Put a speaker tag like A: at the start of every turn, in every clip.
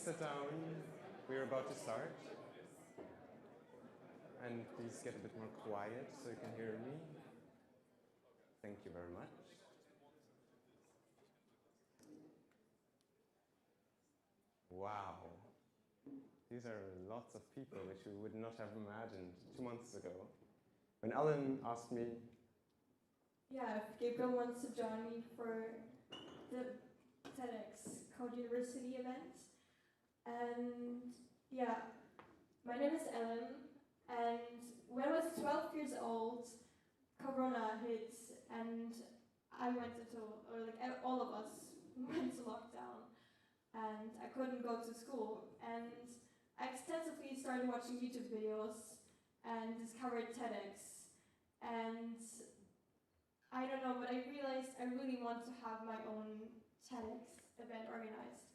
A: sit down. We're about to start. And please get a bit more quiet so you can hear me. Thank you very much. Wow. These are lots of people which we would not have imagined 2 months ago. When Ellen asked me...
B: Yeah, if Gabriel wants to join me for the TEDx Code University event. And yeah, my name is Ellen, and when I was 12 years old, Corona hit, and I went into, or like all of us went to lockdown, and I couldn't go to school, and I extensively started watching YouTube videos and discovered TEDx, and I don't know, but I realized I really want to have my own TEDx event organized.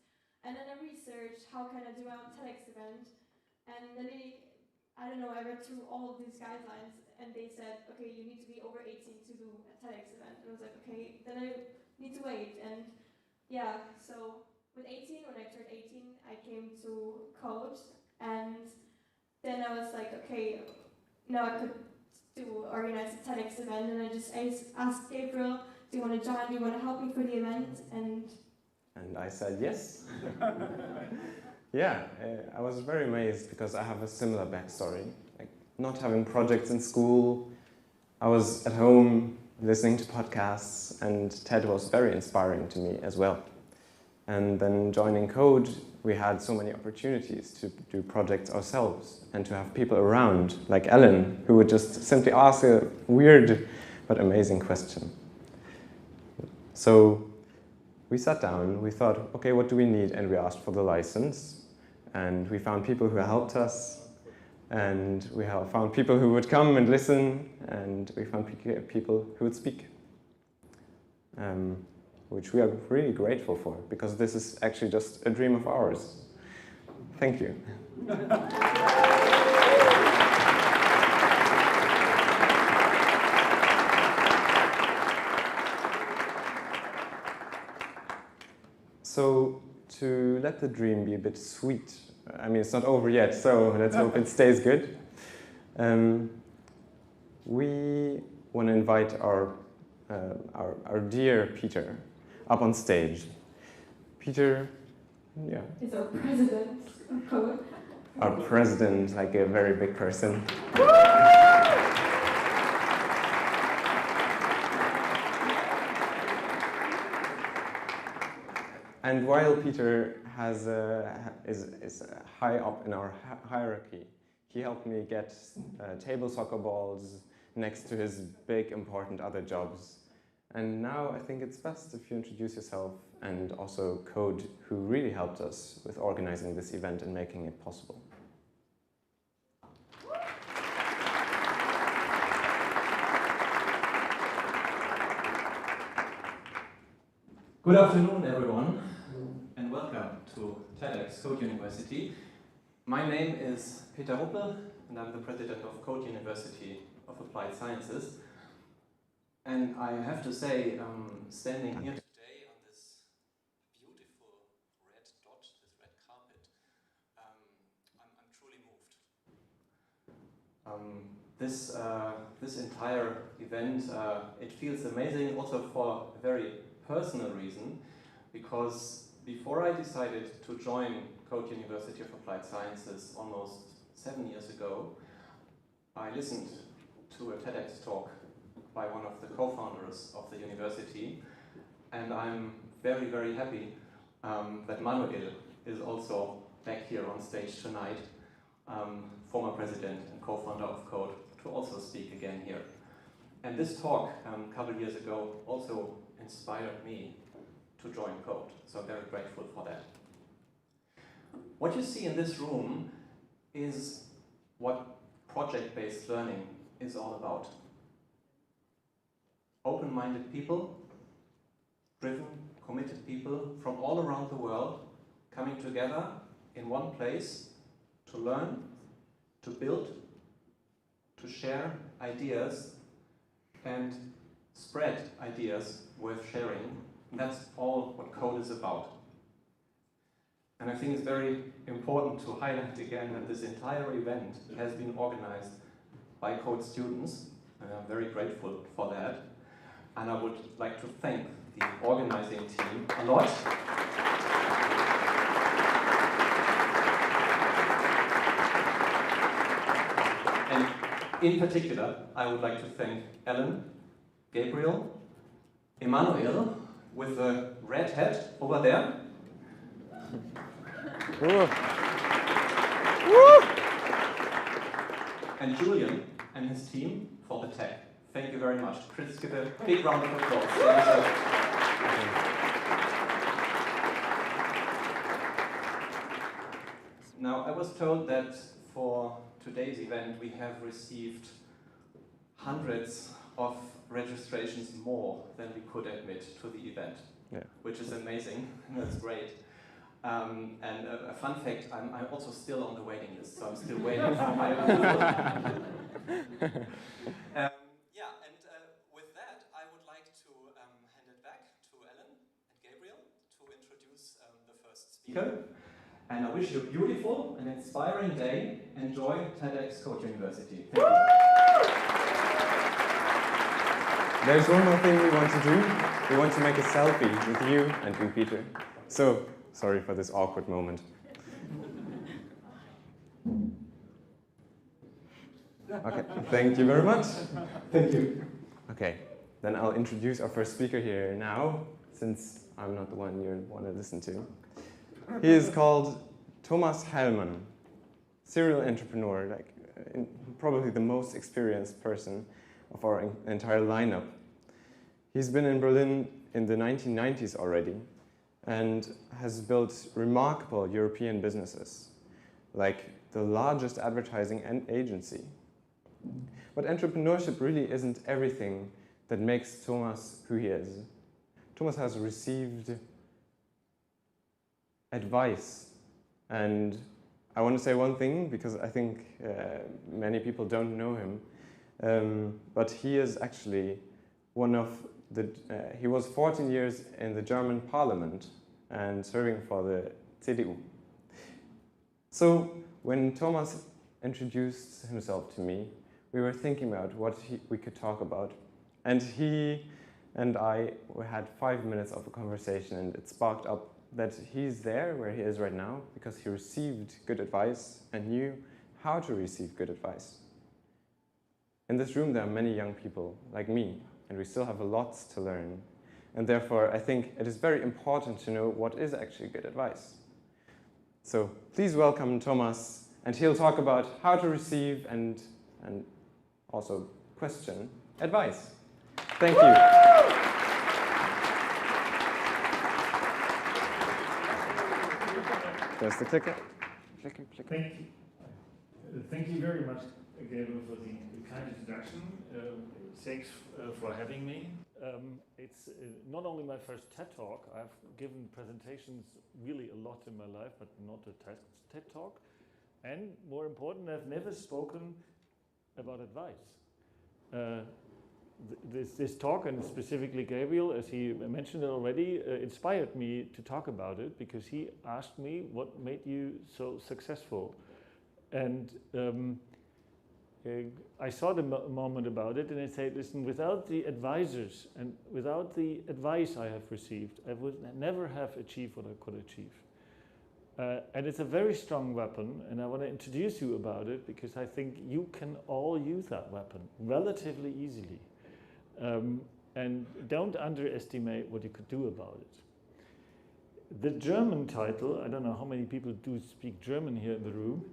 B: And then I researched how can I do my own TEDx event, and then I read through all of these guidelines, and they said, okay, you need to be over 18 to do a TEDx event. And I was like, okay, then I need to wait. And yeah, so with 18, when I turned 18, I came to Code, and then I was like, okay, now I could organize a TEDx event, and I asked Gabriel, do you want to join? Do you want to help me for the event? And
A: I said yes. Yeah, I was very amazed because I have a similar backstory. Like not having projects in school, I was at home listening to podcasts, and TED was very inspiring to me as well. And then joining Code, we had so many opportunities to do projects ourselves and to have people around, like Ellen, who would just simply ask a weird but amazing question. So we sat down, we thought, okay, what do we need? And we asked for the license, and we found people who helped us, and we found people who would come and listen, and we found people who would speak. Which we are really grateful for, because this is actually just a dream of ours. Thank you. So, to let the dream be a bit sweet, I mean, it's not over yet, so let's hope it stays good. We want to invite our dear Peter up on stage. Peter, yeah.
B: Is our president of Code.
A: Our president, like a very big person. And while Peter is high up in our hierarchy, he helped me get table soccer balls next to his big, important other jobs. And now I think it's best if you introduce yourself and also Code, who really helped us with organizing this event and making it possible.
C: Good afternoon, everyone, and welcome to TEDx Code University. My name is Peter Ruppel, and I'm the president of Code University of Applied Sciences. And I have to say, standing here today on this beautiful red dot, this red carpet, I'm truly moved. This entire event, it feels amazing also for a very personal reason, because before I decided to join Code University of Applied Sciences almost 7 years ago, I listened to a TEDx talk by one of the co-founders of the university, and I'm very, very happy that Manuel is also back here on stage tonight, former president and co-founder of Code, to also speak again here. And this talk a couple of years ago also inspired me to join Code, so I'm very grateful for that. What you see in this room is what project-based learning is all about. Open-minded people, driven, committed people from all around the world coming together in one place to learn, to build, to share ideas and spread ideas worth sharing. And that's all what Code is about. And I think it's very important to highlight again that this entire event has been organized by Quoos students, and I'm very grateful for that. And I would like to thank the organizing team a lot. And in particular, I would like to thank Ellen, Gabriel, Emmanuel, with the red hat over there. And Julian and his team for the tech. Thank you very much. Chris, give a big round of applause. Now, I was told that for today's event we have received hundreds of registrations more than we could admit to the event, which is amazing. That's great. And a fun fact, I'm also still on the waiting list, so I'm still waiting for my approval. With that, I would like to hand it back to Ellen and Gabriel to introduce the first speaker. And I wish you a beautiful and inspiring day. Enjoy TEDx Quoos University. Thank you.
A: There's one more thing we want to do. We want to make a selfie with you and you, Peter. So, sorry for this awkward moment. Okay, thank you very much.
C: Thank you.
A: Okay, then I'll introduce our first speaker here now, since I'm not the one you want to listen to. He is called Thomas Heilmann, serial entrepreneur, probably the most experienced person of our entire lineup. He's been in Berlin in the 1990s already and has built remarkable European businesses, like the largest advertising agency. But entrepreneurship really isn't everything that makes Thomas who he is. Thomas has received advice, and I want to say one thing because I think many people don't know him, but he is actually one of the, he was 14 years in the German parliament and serving for the CDU. So when Thomas introduced himself to me, we were thinking about what we could talk about, and he and I had 5 minutes of a conversation, and it sparked up that he's there where he is right now because he received good advice and knew how to receive good advice. In this room there are many young people like me, and we still have a lot to learn, and therefore I think it is very important to know what is actually good advice. So please welcome Thomas, and he'll talk about how to receive and also question advice. Thank you. There's the clicker.
D: Thank you very much, Gabriel, for the kind introduction. Thanks for having me. It's not only my first TED Talk. I've given presentations really a lot in my life, but not a TED Talk. And more important, I've never spoken about advice. This talk, and specifically Gabriel, as he mentioned it already, inspired me to talk about it because he asked me what made you so successful. And I thought a moment about it, and I said, listen, without the advisors and without the advice I have received, I would never have achieved what I could achieve. And it's a very strong weapon, and I want to introduce you about it because I think you can all use that weapon relatively easily. And don't underestimate what you could do about it. The German title, I don't know how many people do speak German here in the room.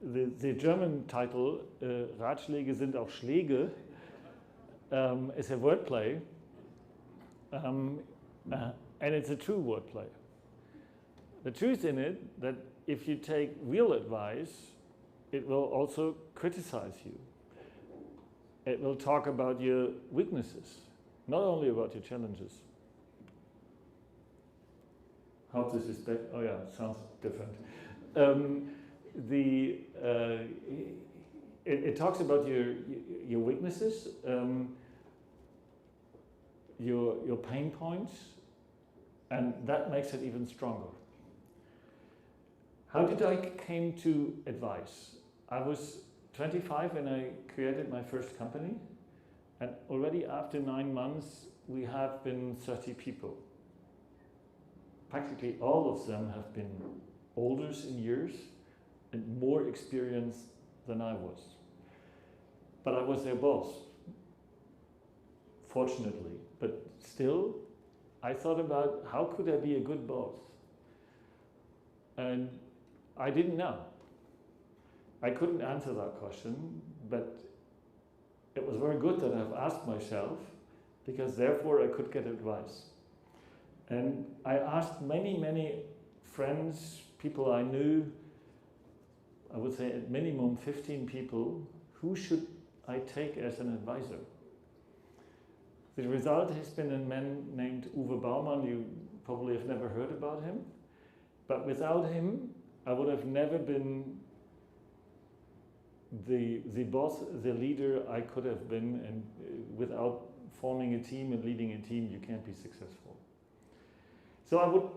D: The German title, Ratschläge sind auch Schläge, is a wordplay, and it's a true wordplay. The truth in it that if you take real advice, it will also criticize you. It will talk about your weaknesses, not only about your challenges. Hope this is better. Oh yeah, it sounds different. It talks about your weaknesses, your pain points, and that makes it even stronger. How did I came to advice? I was 25 when I created my first company, and already after 9 months we have been 30 people. Practically all of them have been older in years and more experienced than I was. But I was their boss, fortunately. But still, I thought about how could I be a good boss? And I didn't know. I couldn't answer that question, but it was very good that I've asked myself, because therefore I could get advice. And I asked many, many friends, people I knew, I would say at minimum 15 people, who should I take as an advisor? The result has been a man named Uwe Baumann. You probably have never heard about him. But without him, I would have never been the boss, the leader I could have been. And without forming a team and leading a team, you can't be successful. So I would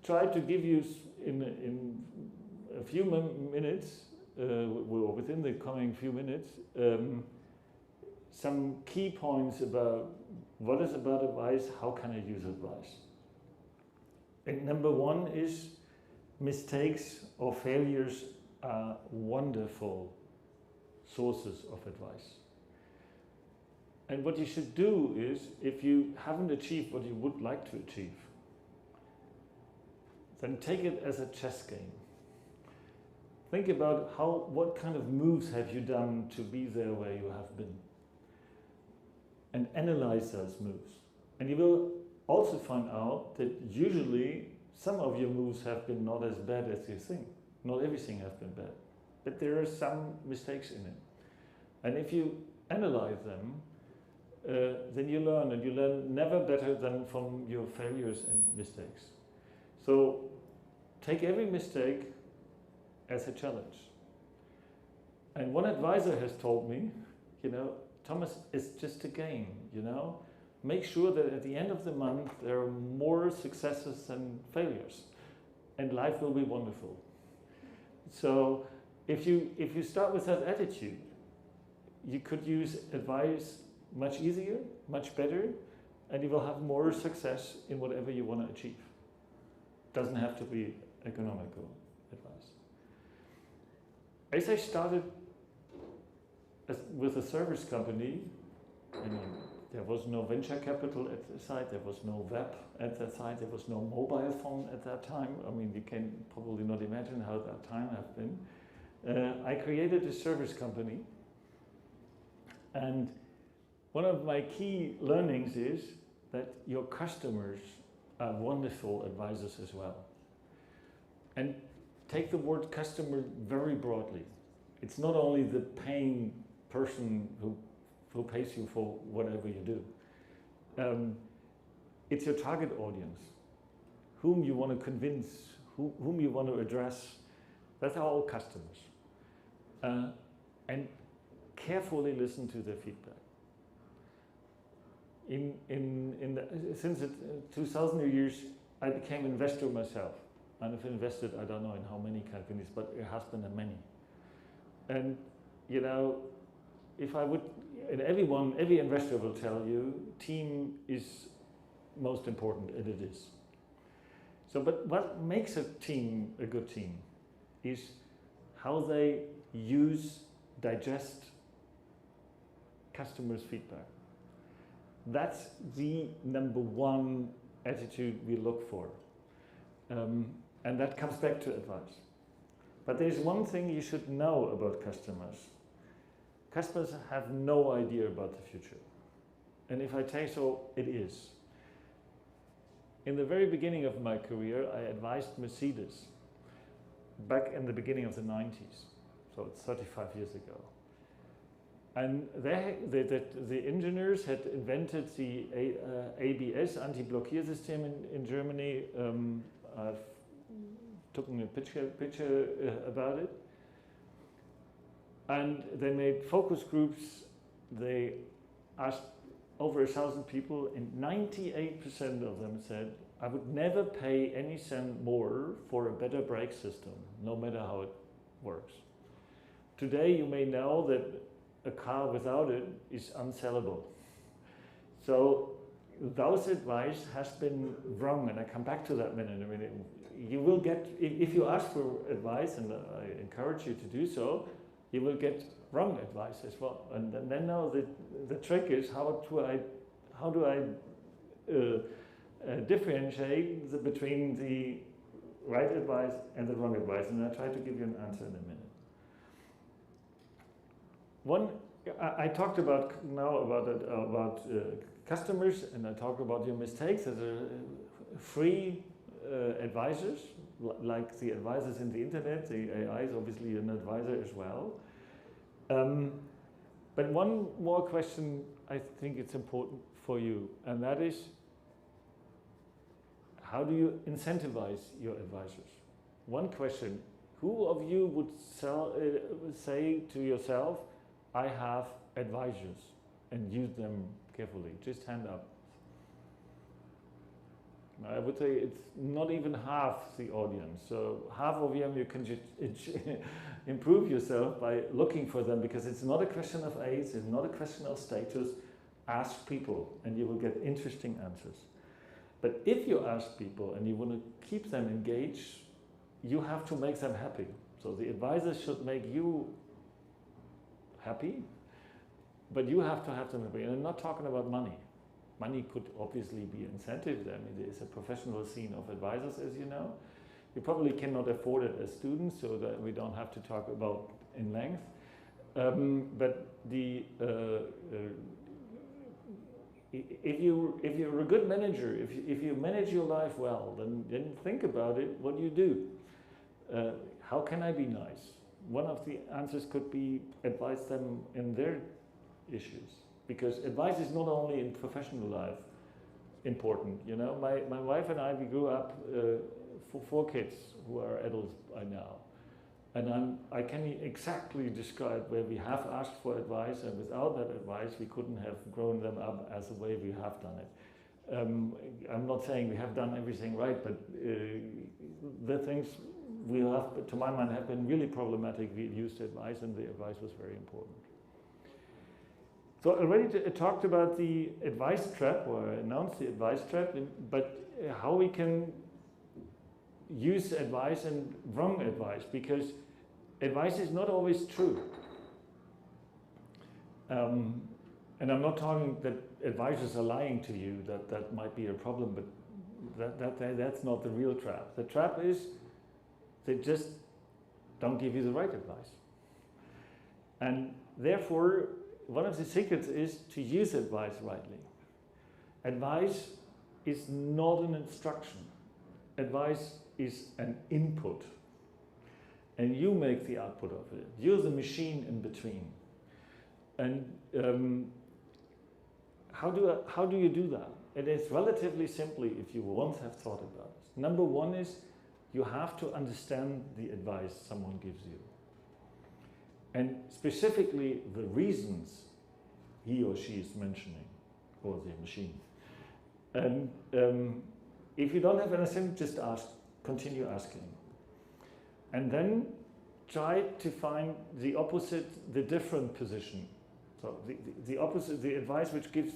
D: try to give you in a few minutes, or within the coming few minutes, some key points about what is about advice, how can I use advice. And number one is mistakes or failures are wonderful sources of advice. And what you should do is, if you haven't achieved what you would like to achieve, then take it as a chess game. Think about what kind of moves have you done to be there where you have been. And analyze those moves. And you will also find out that usually some of your moves have been not as bad as you think. Not everything has been bad. But there are some mistakes in it. And if you analyze them, then you learn, and you learn never better than from your failures and mistakes. So take every mistake as a challenge. And one advisor has told me, Thomas, it's just a game, Make sure that at the end of the month there are more successes than failures, and life will be wonderful. So if you start with that attitude, you could use advice much easier, much better, and you will have more success in whatever you want to achieve. Doesn't have to be economical advice. As I started with a service company, there was no venture capital at the site, there was no web at that site, there was no mobile phone at that time. You can probably not imagine how that time have been. I created a service company, and one of my key learnings is that your customers are wonderful advisors as well. And take the word customer very broadly. It's not only the paying person who pays you for whatever you do. It's your target audience, whom you want to convince, whom you want to address. That's all customers. And carefully listen to their feedback. Since 2000 years, I became investor myself. And I've invested, I don't know in how many companies, but it has been in many. And if I would, and every investor will tell you, team is most important, and it is. So, but what makes a team a good team is how they digest customers' feedback. That's the number one attitude we look for. And that comes back to advice. But there's one thing you should know about customers. Customers have no idea about the future. And if I say so, it is. In the very beginning of my career, I advised Mercedes back in the beginning of the 90s. So it's 35 years ago. And the engineers had invented the ABS, anti-blockade system in Germany. I've taken a picture about it. And they made focus groups. They asked over 1,000 people, and 98% of them said, I would never pay any cent more for a better brake system, no matter how it works. Today you may know that a car without it is unsellable. So those advice has been wrong, and I come back to that in a minute. You will get, if you ask for advice, and I encourage you to do so, you will get wrong advice as well. And then now the trick is how do I differentiate between the right advice and the wrong advice, and I'll try to give you an answer in a minute. I talked about customers, and I talked about your mistakes as a free advisors, like the advisors in the internet. The AI is obviously an advisor as well. But one more question I think it's important for you, and that is, how do you incentivize your advisors? One question, who of you would say to yourself, I have advisors, and use them carefully? Just hand up. I would say it's not even half the audience. So half of them you can improve yourself by looking for them, because it's not a question of age, it's not a question of status. Ask people and you will get interesting answers. But if you ask people and you want to keep them engaged, you have to make them happy. So the advisors should make you happy, but you have to have them happy. And I'm not talking about money. Money could obviously be incentive. I mean, there is a professional scene of advisors, as you know. You probably cannot afford it as students, so that we don't have to talk about in length. But the if you're a good manager, if you manage your life well, then think about it. What do you do? How can I be nice? One of the answers could be advise them in their issues, because advice is not only in professional life important. You know, my wife and I, we grew up for 4 kids who are adults by now, and I can exactly describe where we have asked for advice, and without that advice we couldn't have grown them up as the way we have done it. I'm not saying we have done everything right, but the things we have, to my mind, have been really problematic. We used advice, and the advice was very important. So I already talked about the advice trap, or I announced the advice trap, but how we can use advice and wrong advice, because advice is not always true. And I'm not talking that advisors are lying to you, that might be a problem, but that's not the real trap. The trap is they just don't give you the right advice. And therefore, one of the secrets is to use advice rightly. Advice is not an instruction. Advice is an input. And you make the output of it. You're the machine in between. And how do you do that? It is relatively simply, if you once have thought about it. Number one is you have to understand the advice someone gives you. And specifically the reasons he or she is mentioning, or the machine. And if you don't have anything, just ask, continue asking. And then try to find the opposite, the different position. So the opposite, the advice which gives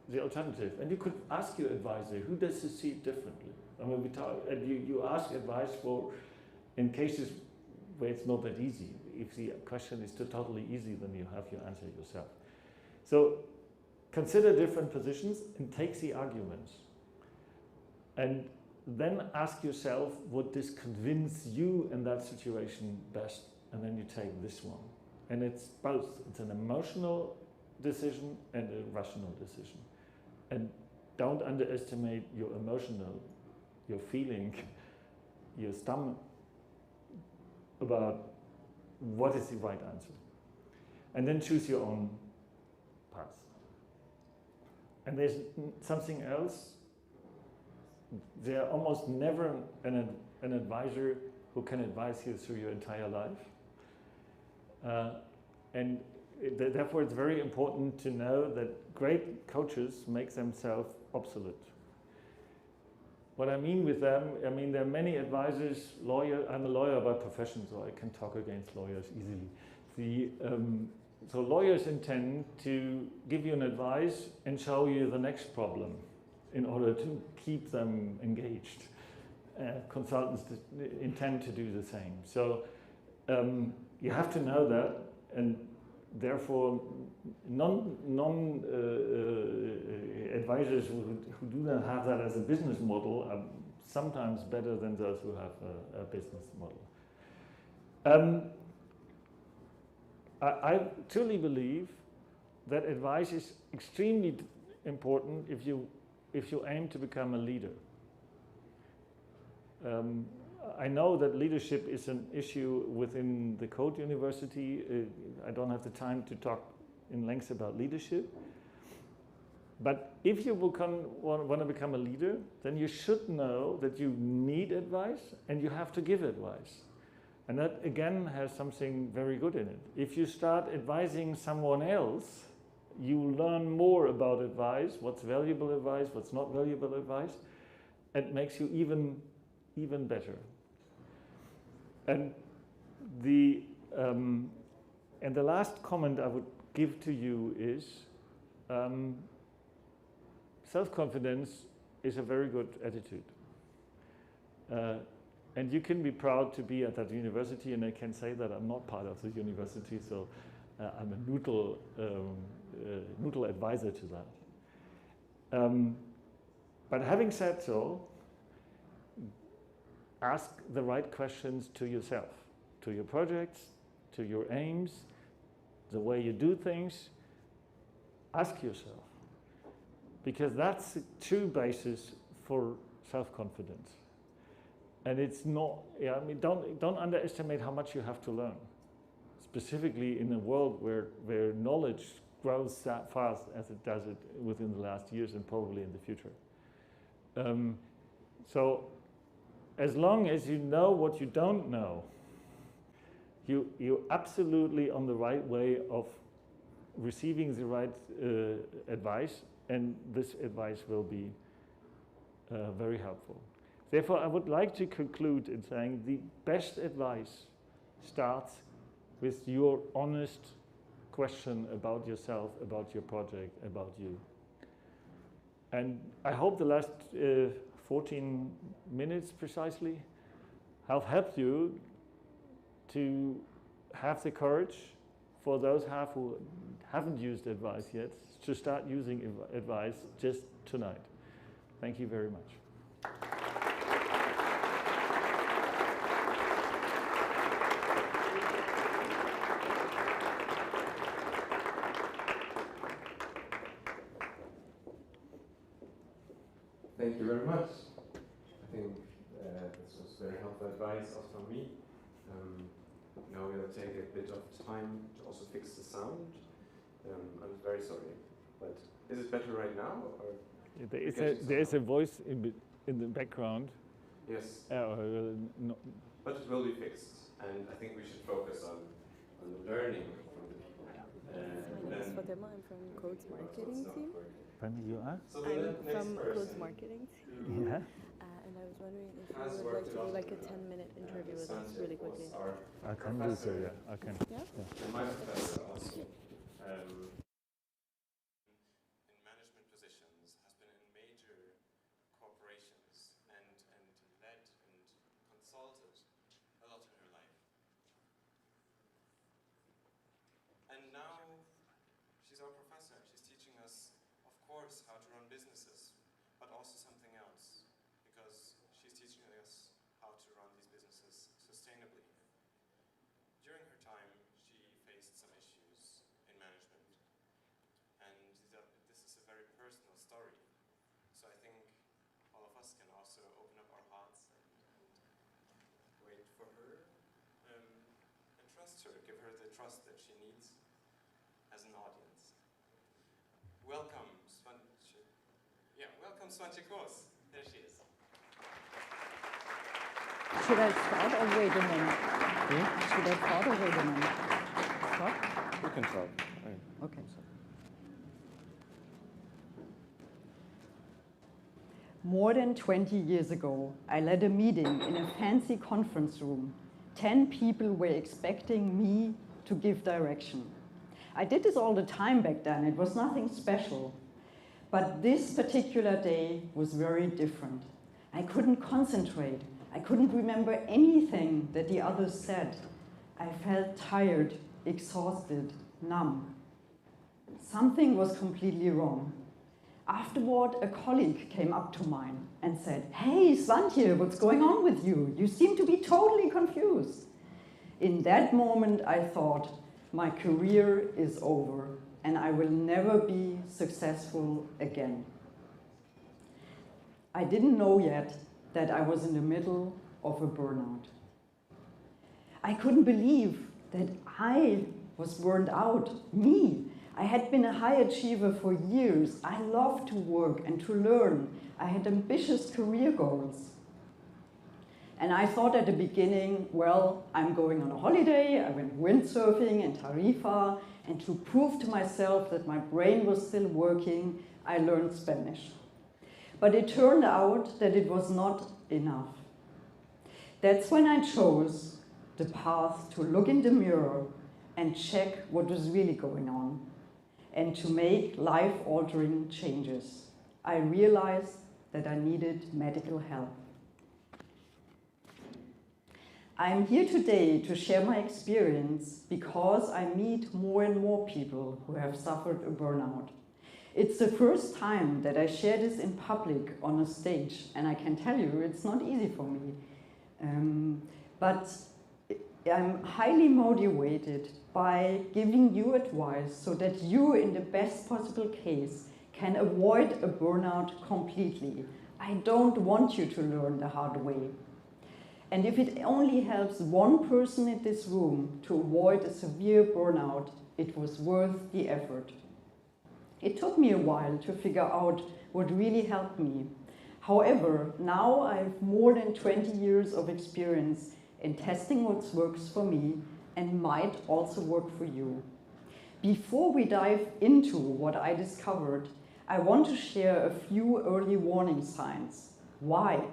D: the alternative. And you could ask your advisor, who does he see it differently? I mean, you ask advice for, in cases where it's not that easy. If the question is totally easy, then you have your answer yourself. So consider different positions and take the arguments. And then ask yourself, would this convince you in that situation best? And then you take this one. And it's both. It's an emotional decision and a rational decision. And don't underestimate your emotional, your feeling, your stomach about what is the right answer. And then choose your own path. And there's something else. There are almost never an advisor who can advise you through your entire life. And therefore it's very important to know that great coaches make themselves obsolete. What I mean with them, I mean there are many advisors, I'm a lawyer by profession, so I can talk against lawyers easily. So lawyers intend to give you an advice and show you the next problem in order to keep them engaged. Consultants intend to do the same. So you have to know that, and therefore advisors who do not have that as a business model are sometimes better than those who have a business model. I truly believe that advice is extremely important if you aim to become a leader. I know that leadership is an issue within the Code University. I don't have the time to talk in length about leadership. But if you want to become a leader, then you should know that you need advice and you have to give advice. And that again has something very good in it. If you start advising someone else, you learn more about advice, what's valuable advice, what's not valuable advice, and makes you even better. And the last comment I would give to you is self-confidence is a very good attitude. And you can be proud to be at that university, and I can say that I'm not part of the university, so I'm a neutral advisor to that. But having said so, ask the right questions to yourself, to your projects, to your aims, the way you do things. Ask yourself, because that's the true basis for self-confidence. And it's not, I mean, don't underestimate how much you have to learn, specifically in a world where knowledge grows that fast as it does it within the last years and probably in the future. So as long as you know what you don't know, you're absolutely on the right way of receiving the right advice, and this advice will be very helpful. Therefore, I would like to conclude in saying the best advice starts with your honest question about yourself, about your project, about you. And I hope the last 14 minutes precisely have helped you to have the courage, for those who haven't used advice yet, to start using advice just tonight. Thank you very much.
A: Thank you very much. I think this was very helpful advice also from me. Now we'll take a bit of time to also fix the sound. I'm very sorry, but is it better right now? Or
D: there is a voice in the background.
A: Yes.
D: No.
A: But it will be fixed, and I think we should focus on the learning from the people.
E: My name is Fatima. I'm from Quoos marketing team.
D: You are?
E: I'm from Quoos marketing team.
D: Yeah.
E: And I was wondering if you would like to do like a 10-minute interview with us really quickly.
D: I can do so, yeah. I can.
E: Yeah?
A: And my professor also. In management positions, has been in major corporations and led and consulted a lot in her life. And now she's our professor. She's teaching us, of course, how to run businesses, but also something else, because she's teaching us how to run these businesses sustainably. During her time, she faced some issues in management, and this is a very personal story. So I think all of us can also open up our hearts and wait for her and trust her, give her the trust that she needs as an audience. Welcome, Swantje. Yeah, welcome, Swantje Quoos. There she is.
F: Should I start or wait a minute? Should I start or wait a minute? Start?
A: You can talk.
F: Okay. More than 20 years ago, I led a meeting in a fancy conference room. 10 people were expecting me to give direction. I did this all the time back then. It was nothing special. But this particular day was very different. I couldn't concentrate. I couldn't remember anything that the others said. I felt tired, exhausted, numb. Something was completely wrong. Afterward, a colleague came up to mine and said, "Hey, Swantje, what's going on with you? You seem to be totally confused." In that moment, I thought, my career is over and I will never be successful again. I didn't know yet that I was in the middle of a burnout. I couldn't believe that I was burned out, me. I had been a high achiever for years. I loved to work and to learn. I had ambitious career goals. And I thought at the beginning, well, I'm going on a holiday. I went windsurfing in Tarifa, and to prove to myself that my brain was still working, I learned Spanish. But it turned out that it was not enough. That's when I chose the path to look in the mirror and check what was really going on, and to make life-altering changes. I realized that I needed medical help. I'm here today to share my experience because I meet more and more people who have suffered a burnout. It's the first time that I share this in public on a stage, and I can tell you it's not easy for me. But I'm highly motivated by giving you advice so that you, in the best possible case, can avoid a burnout completely. I don't want you to learn the hard way. And if it only helps one person in this room to avoid a severe burnout, it was worth the effort. It took me a while to figure out what really helped me. However, now I have more than 20 years of experience in testing what works for me and might also work for you. Before we dive into what I discovered, I want to share a few early warning signs. Why?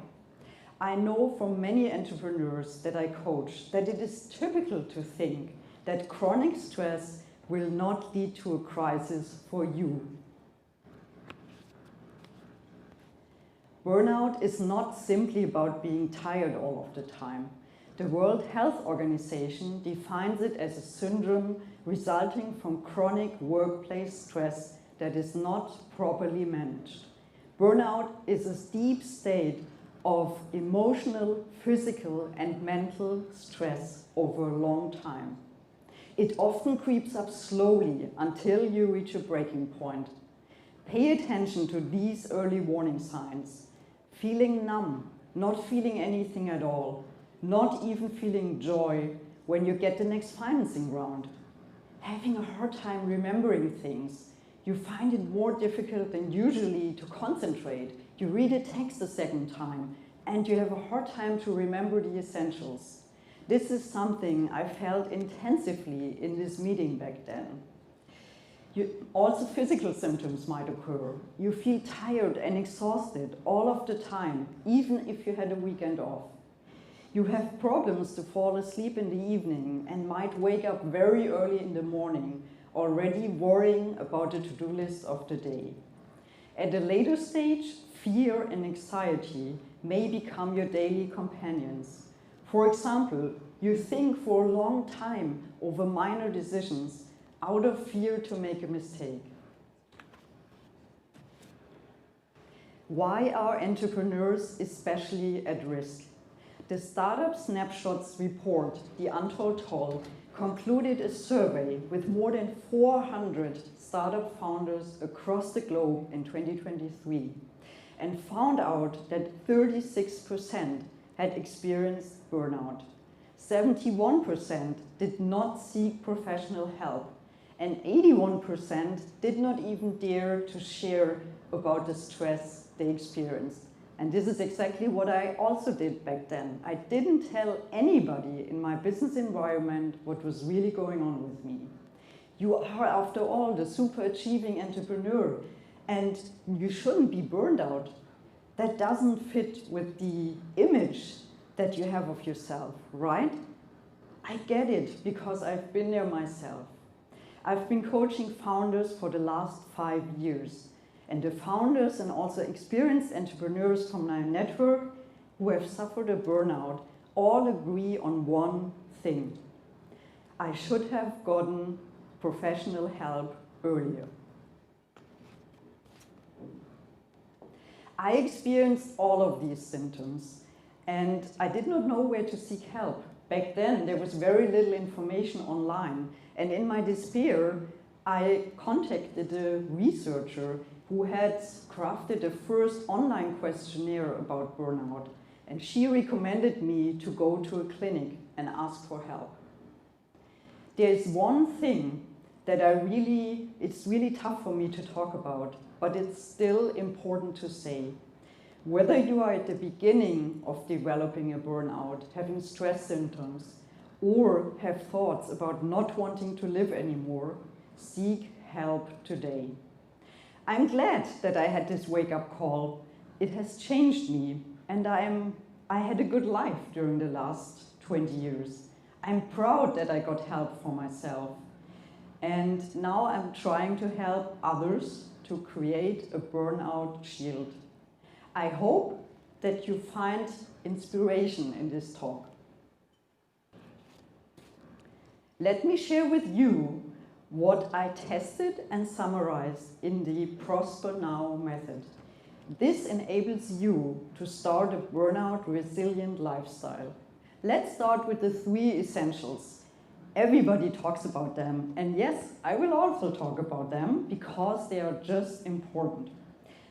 F: I know from many entrepreneurs that I coach that it is typical to think that chronic stress will not lead to a crisis for you. Burnout is not simply about being tired all of the time. The World Health Organization defines it as a syndrome resulting from chronic workplace stress that is not properly managed. Burnout is a deep state of emotional, physical, and mental stress over a long time. It often creeps up slowly until you reach a breaking point. Pay attention to these early warning signs. Feeling numb, not feeling anything at all, not even feeling joy when you get the next financing round. Having a hard time remembering things. You find it more difficult than usually to concentrate. You read a text a second time and you have a hard time to remember the essentials. This is something I felt intensively in this meeting back then. Also physical symptoms might occur. You feel tired and exhausted all of the time, even if you had a weekend off. You have problems to fall asleep in the evening and might wake up very early in the morning, already worrying about the to-do list of the day. At a later stage, fear and anxiety may become your daily companions. For example, you think for a long time over minor decisions out of fear to make a mistake. Why are entrepreneurs especially at risk? The Startup Snapshots report, The Untold Toll, concluded a survey with more than 400 startup founders across the globe in 2023 and found out that 36% had experienced burnout. 71% did not seek professional help, and 81% did not even dare to share about the stress they experienced. And this is exactly what I also did back then. I didn't tell anybody in my business environment what was really going on with me. You are, after all, the super achieving entrepreneur, and you shouldn't be burned out. that doesn't fit with the image that you have of yourself, right? I get it because I've been there myself. I've been coaching founders for the last 5 years, and the founders and also experienced entrepreneurs from my network who have suffered a burnout all agree on one thing. I should have gotten professional help earlier. I experienced all of these symptoms, and I did not know where to seek help. Back then, there was very little information online, and in my despair, I contacted a researcher who had crafted a first online questionnaire about burnout, and she recommended me to go to a clinic and ask for help. There's one thing that it's really tough for me to talk about, but it's still important to say. Whether you are at the beginning of developing a burnout, having stress symptoms, or have thoughts about not wanting to live anymore, seek help today. I'm glad that I had this wake-up call. It has changed me, and I had a good life during the last 20 years. I'm proud that I got help for myself. And now I'm trying to help others to create a burnout shield. I hope that you find inspiration in this talk. Let me share with you what I tested and summarized in the Prosper Now method. This enables you to start a burnout resilient lifestyle. Let's start with the 3 essentials. Everybody talks about them, and yes, I will also talk about them because they are just important.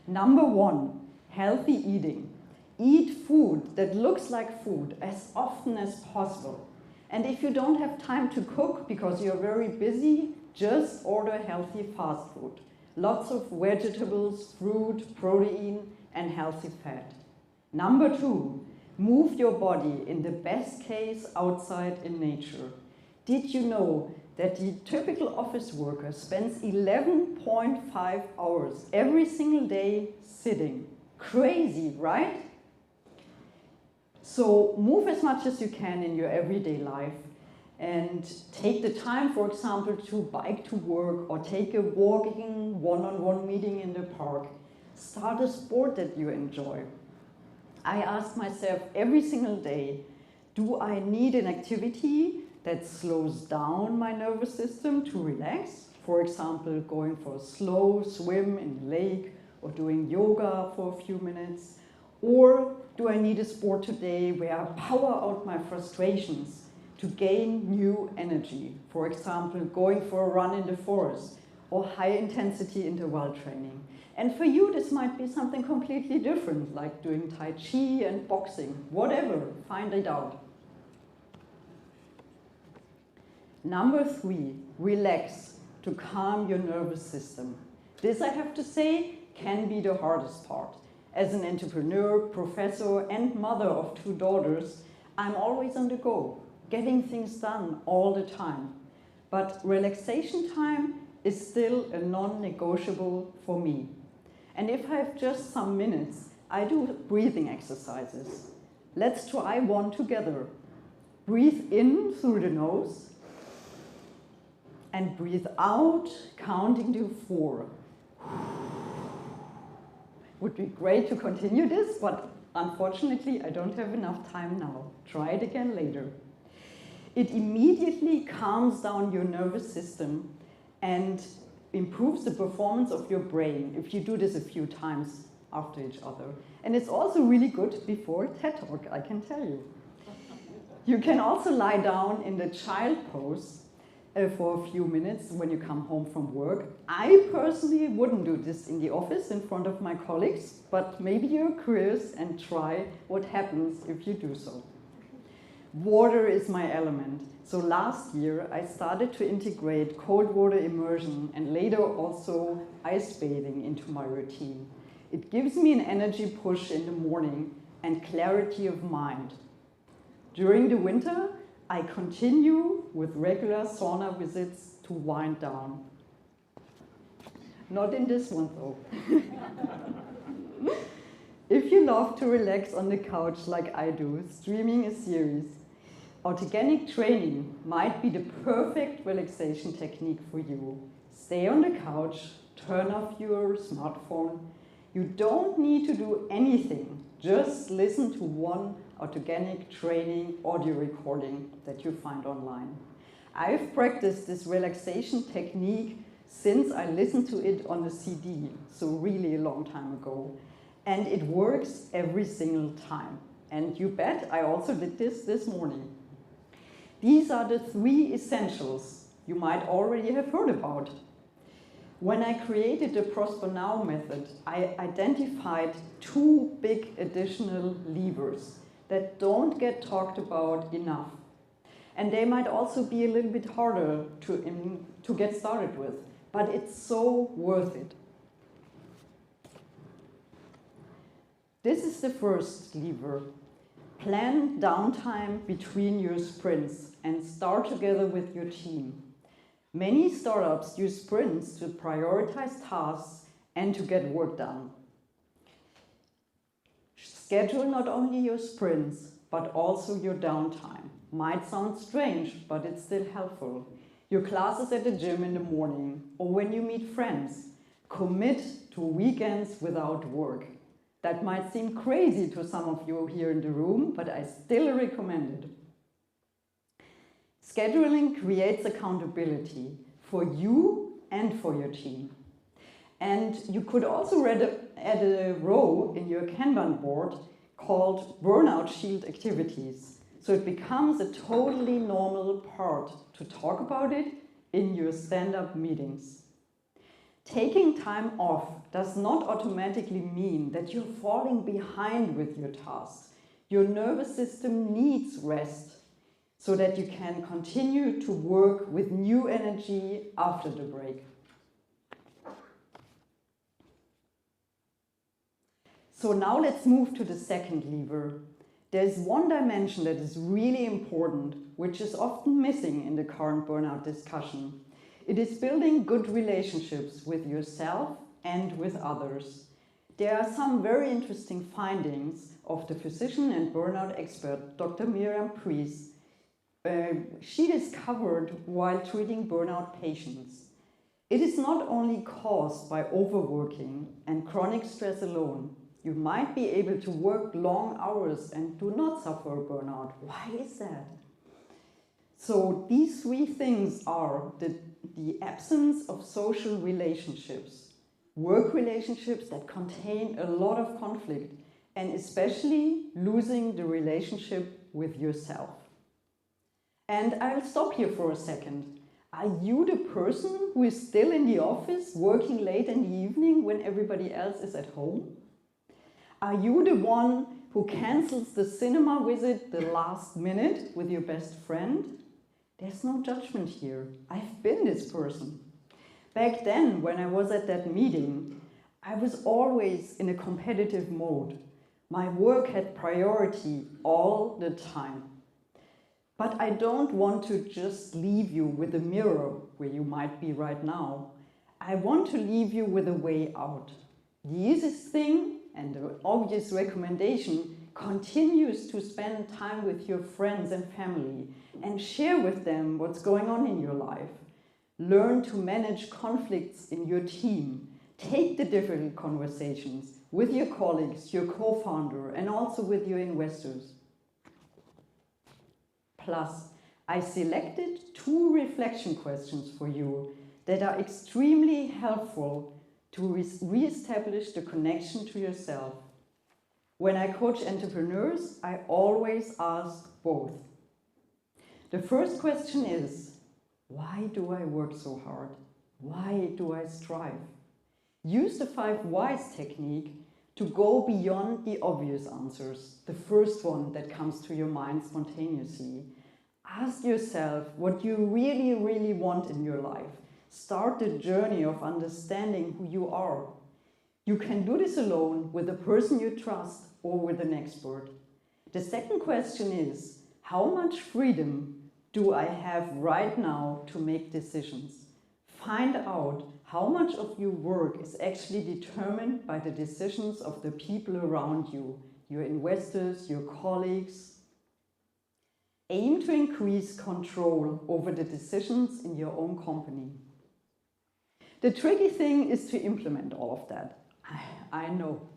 F: Number 1, healthy eating. Eat food that looks like food as often as possible. And if you don't have time to cook because you're very busy, just order healthy fast food. Lots of vegetables, fruit, protein, and healthy fat. Number 2, move your body, in the best case, outside in nature. Did you know that the typical office worker spends 11.5 hours every single day sitting? Crazy, right? So move as much as you can in your everyday life and take the time, for example, to bike to work or take a walking one-on-one meeting in the park. Start a sport that you enjoy. I ask myself every single day, do I need an activity that slows down my nervous system to relax? For example, going for a slow swim in the lake or doing yoga for a few minutes. Or do I need a sport today where I power out my frustrations to gain new energy? For example, going for a run in the forest or high intensity interval training. And for you, this might be something completely different, like doing Tai Chi and boxing, whatever, find it out. Number 3, relax to calm your nervous system. This, I have to say, can be the hardest part. As an entrepreneur, professor, and mother of 2 daughters, I'm always on the go, getting things done all the time. But relaxation time is still a non-negotiable for me. And if I have just some minutes, I do breathing exercises. Let's try one together. Breathe in through the nose and breathe out, counting to 4. Would be great to continue this, but unfortunately I don't have enough time now. Try it again later. It immediately calms down your nervous system and improves the performance of your brain if you do this a few times after each other. And it's also really good before TED Talk, I can tell you. You can also lie down in the child pose for a few minutes when you come home from work. I personally wouldn't do this in the office in front of my colleagues, but maybe you're curious and try what happens if you do so. Water is my element. So last year I started to integrate cold water immersion and later also ice bathing into my routine. It gives me an energy push in the morning and clarity of mind. During the winter, I continue with regular sauna visits to wind down. Not in this one though. If you love to relax on the couch like I do, streaming a series, autogenic training might be the perfect relaxation technique for you. Stay on the couch, turn off your smartphone. You don't need to do anything. Just listen to one autogenic training audio recording that you find online. I've practiced this relaxation technique since I listened to it on a CD, so really a long time ago. And it works every single time. And you bet I also did this morning. These are the 3 essentials you might already have heard about. When I created the Prosper Now method, I identified 2 big additional levers that don't get talked about enough. And they might also be a little bit harder to get started with, but it's so worth it. This is the first lever. Plan downtime between your sprints and start together with your team. Many startups use sprints to prioritize tasks and to get work done. Schedule not only your sprints, but also your downtime. Might sound strange, but it's still helpful. Your classes at the gym in the morning, or when you meet friends. Commit to weekends without work. That might seem crazy to some of you here in the room, but I still recommend it. Scheduling creates accountability for you and for your team. And you could also add a row in your Kanban board called Burnout Shield Activities. So it becomes a totally normal part to talk about it in your stand-up meetings. Taking time off does not automatically mean that you're falling behind with your tasks. Your nervous system needs rest so that you can continue to work with new energy after the break. So now let's move to the second lever. There's one dimension that is really important, which is often missing in the current burnout discussion. It is building good relationships with yourself and with others. There are some very interesting findings of the physician and burnout expert, Dr. Miriam Priest. She discovered while treating burnout patients. It is not only caused by overworking and chronic stress alone. You might be able to work long hours and do not suffer burnout. Why is that? So these 3 things are the absence of social relationships, work relationships that contain a lot of conflict, and especially losing the relationship with yourself. And I'll stop here for a second. Are you the person who is still in the office, working late in the evening when everybody else is at home? Are you the one who cancels the cinema visit the last minute with your best friend? There's no judgment here. I've been this person. Back then, when I was at that meeting, I was always in a competitive mode. My work had priority all the time. But I don't want to just leave you with a mirror where you might be right now. I want to leave you with a way out. The easiest thing and the obvious recommendation continues to spend time with your friends and family and share with them what's going on in your life. Learn to manage conflicts in your team. Take the difficult conversations with your colleagues, your co-founder, and also with your investors. Plus, I selected 2 reflection questions for you that are extremely helpful to re-establish the connection to yourself. When I coach entrepreneurs, I always ask both. The first question is, why do I work so hard? Why do I strive? Use the 5 whys technique to go beyond the obvious answers, the first one that comes to your mind spontaneously. Ask yourself what you really, really want in your life. Start the journey of understanding who you are. You can do this alone with a person you trust or with an expert. The second question is, how much freedom do I have right now to make decisions? Find out How much of your work is actually determined by the decisions of the people around you, your investors, your colleagues? Aim to increase control over the decisions in your own company. The tricky thing is to implement all of that. I know.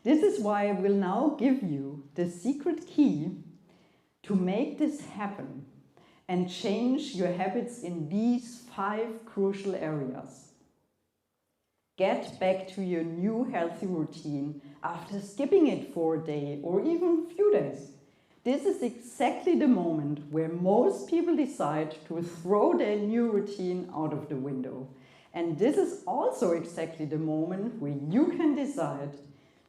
F: This is why I will now give you the secret key to make this happen and change your habits in these 5 crucial areas. Get back to your new healthy routine after skipping it for a day or even a few days. This is exactly the moment where most people decide to throw their new routine out of the window. And this is also exactly the moment where you can decide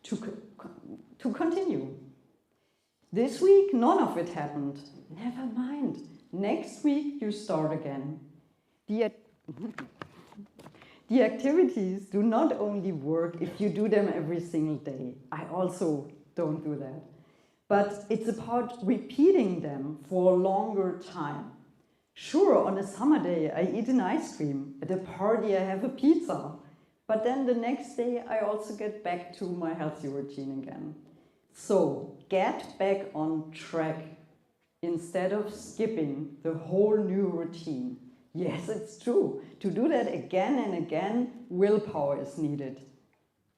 F: to continue. This week, none of it happened. Never mind. Next week, you start again. The activities do not only work if you do them every single day. I also don't do that. But it's about repeating them for a longer time. Sure, on a summer day, I eat an ice cream. At a party, I have a pizza. But then the next day, I also get back to my healthy routine again. So, get back on track instead of skipping the whole new routine. Yes, it's true. To do that again and again, willpower is needed.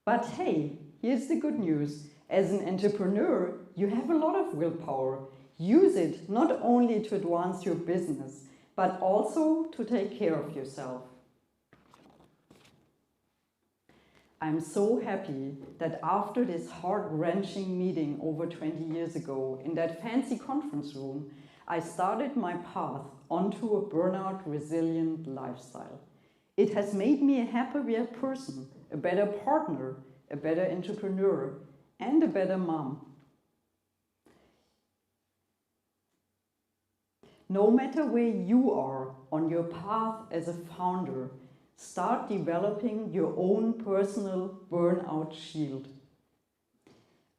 F: But hey, here's the good news. As an entrepreneur, you have a lot of willpower. Use it not only to advance your business, but also to take care of yourself. I'm so happy that after this heart-wrenching meeting over 20 years ago in that fancy conference room, I started my path onto a burnout resilient lifestyle. It has made me a happier person, a better partner, a better entrepreneur, and a better mom. No matter where you are on your path as a founder, start developing your own personal burnout shield.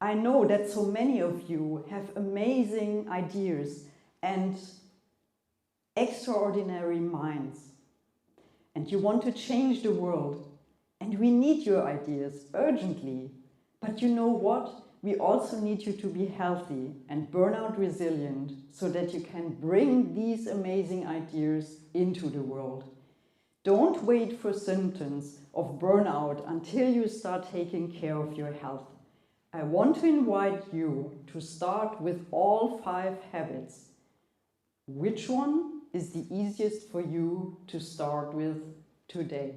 F: I know that so many of you have amazing ideas and extraordinary minds, and you want to change the world, and we need your ideas urgently. But you know what? We also need you to be healthy and burnout resilient so that you can bring these amazing ideas into the world. Don't wait for symptoms of burnout until you start taking care of your health. I want to invite you to start with all 5 habits. Which one is the easiest for you to start with today?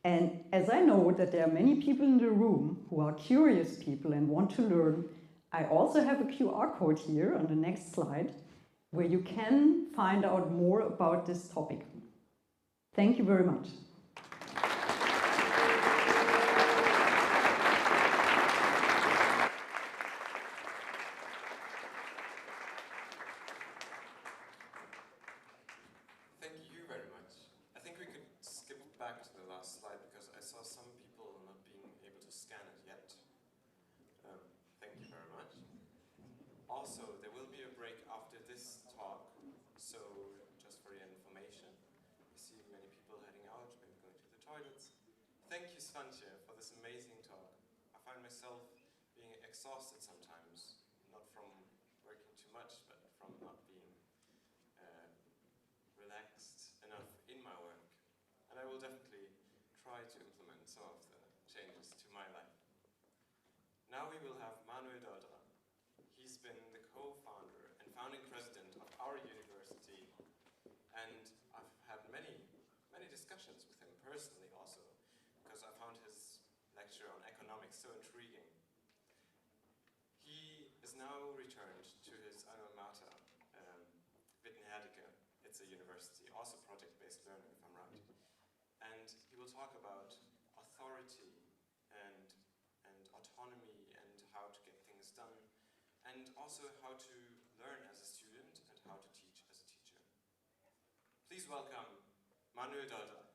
F: And as I know that there are many people in the room who are curious people and want to learn, I also have a QR code here on the next slide where you can find out more about this topic. Thank you very much.
A: Thank you very much. I think we could skip back to the last slide because I saw some people not being able to scan it yet. Thank you very much. Also, there will be a break after this talk, so just for your information, I see many people heading out, maybe going to the toilets. Thank you, Swantje, for this amazing talk. I find myself being exhausted sometimes, not from working too much, but from not being relaxed enough in my work. And I will definitely try to implement some of the changes to my life. Now we will have Manuel Dolderer. He's been the co-founder and founding president of our university, and I've had many discussions with him personally also, because I found his lecture on economics so intriguing. He is now returned to his alma mater, it's a university, also project-based learning, if I'm right. And he will talk about authority and autonomy and how to get things done, and also how to learn as a student and how to teach as a teacher. Please welcome Manuel Dolderer.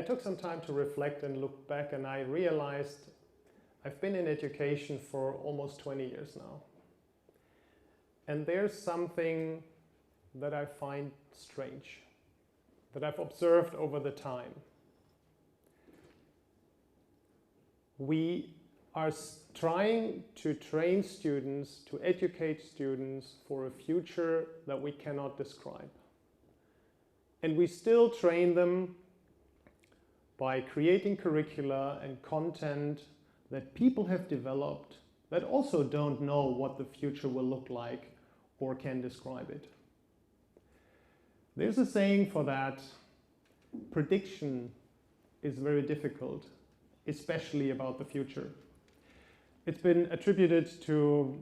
G: took some time to reflect and look back, and I realized I've been in education for almost 20 years now. And there's something that I find strange, that I've observed over the time. We are trying to train students, to educate students for a future that we cannot describe. And we still train them by creating curricula and content that people have developed that also don't know what the future will look like or can describe it. There's a saying for that: prediction is very difficult, especially about the future. It's been attributed to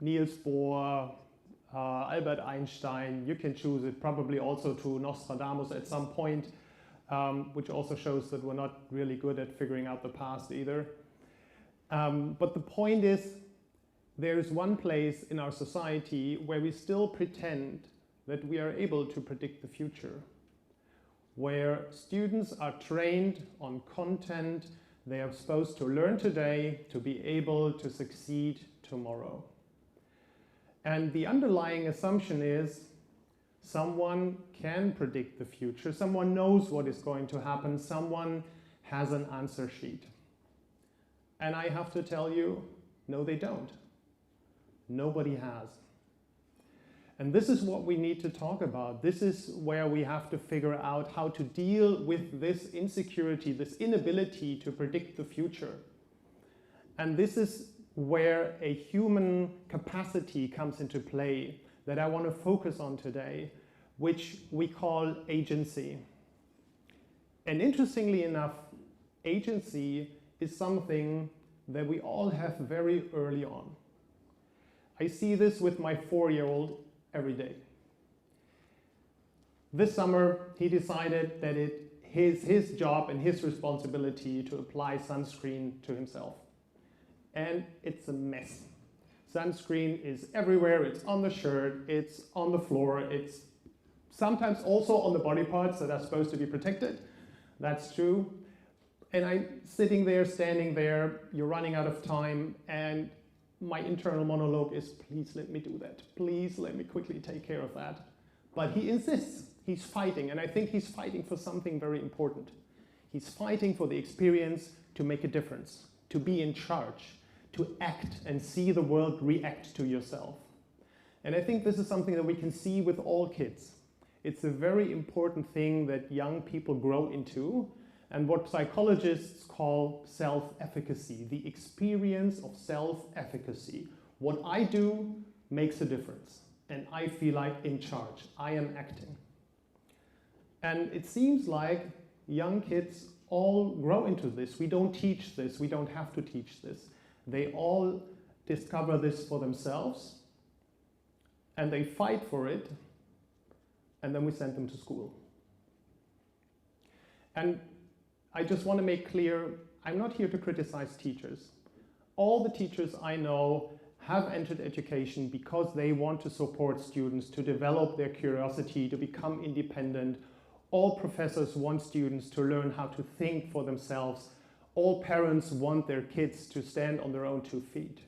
G: Niels Bohr, Albert Einstein, you can choose it, probably also to Nostradamus at some point, which also shows that we're not really good at figuring out the past either. But the point is, there is one place in our society where we still pretend that we are able to predict the future, where students are trained on content they are supposed to learn today to be able to succeed tomorrow. And the underlying assumption is someone can predict the future, someone knows what is going to happen, someone has an answer sheet. And I have to tell you, no, they don't. Nobody has. And this is what we need to talk about. This is where we have to figure out how to deal with this insecurity, this inability to predict the future. And this is where a human capacity comes into play that I want to focus on today, which we call agency. And interestingly enough, agency is something that we all have very early on. I see this with my 4-year-old every day. This summer, he decided that his job and his responsibility to apply sunscreen to himself. And it's a mess. Sunscreen is everywhere, it's on the shirt, it's on the floor, it's sometimes also on the body parts that are supposed to be protected. That's true. And I'm sitting there, standing there, you're running out of time, and my internal monologue is, please let me do that. Please let me quickly take care of that. But he insists, he's fighting, and I think he's fighting for something very important. He's fighting for the experience to make a difference, to be in charge, to act and see the world react to yourself. And I think this is something that we can see with all kids. It's a very important thing that young people grow into, and what psychologists call self-efficacy, the experience of self-efficacy. What I do makes a difference, and I feel like in charge. I am acting. And it seems like young kids all grow into this. We don't teach this. We don't have to teach this. They all discover this for themselves, and they fight for it, and then we send them to school. And I just want to make clear, I'm not here to criticize teachers. All the teachers I know have entered education because they want to support students to develop their curiosity, to become independent. All professors want students to learn how to think for themselves. All parents want their kids to stand on their own 2 feet.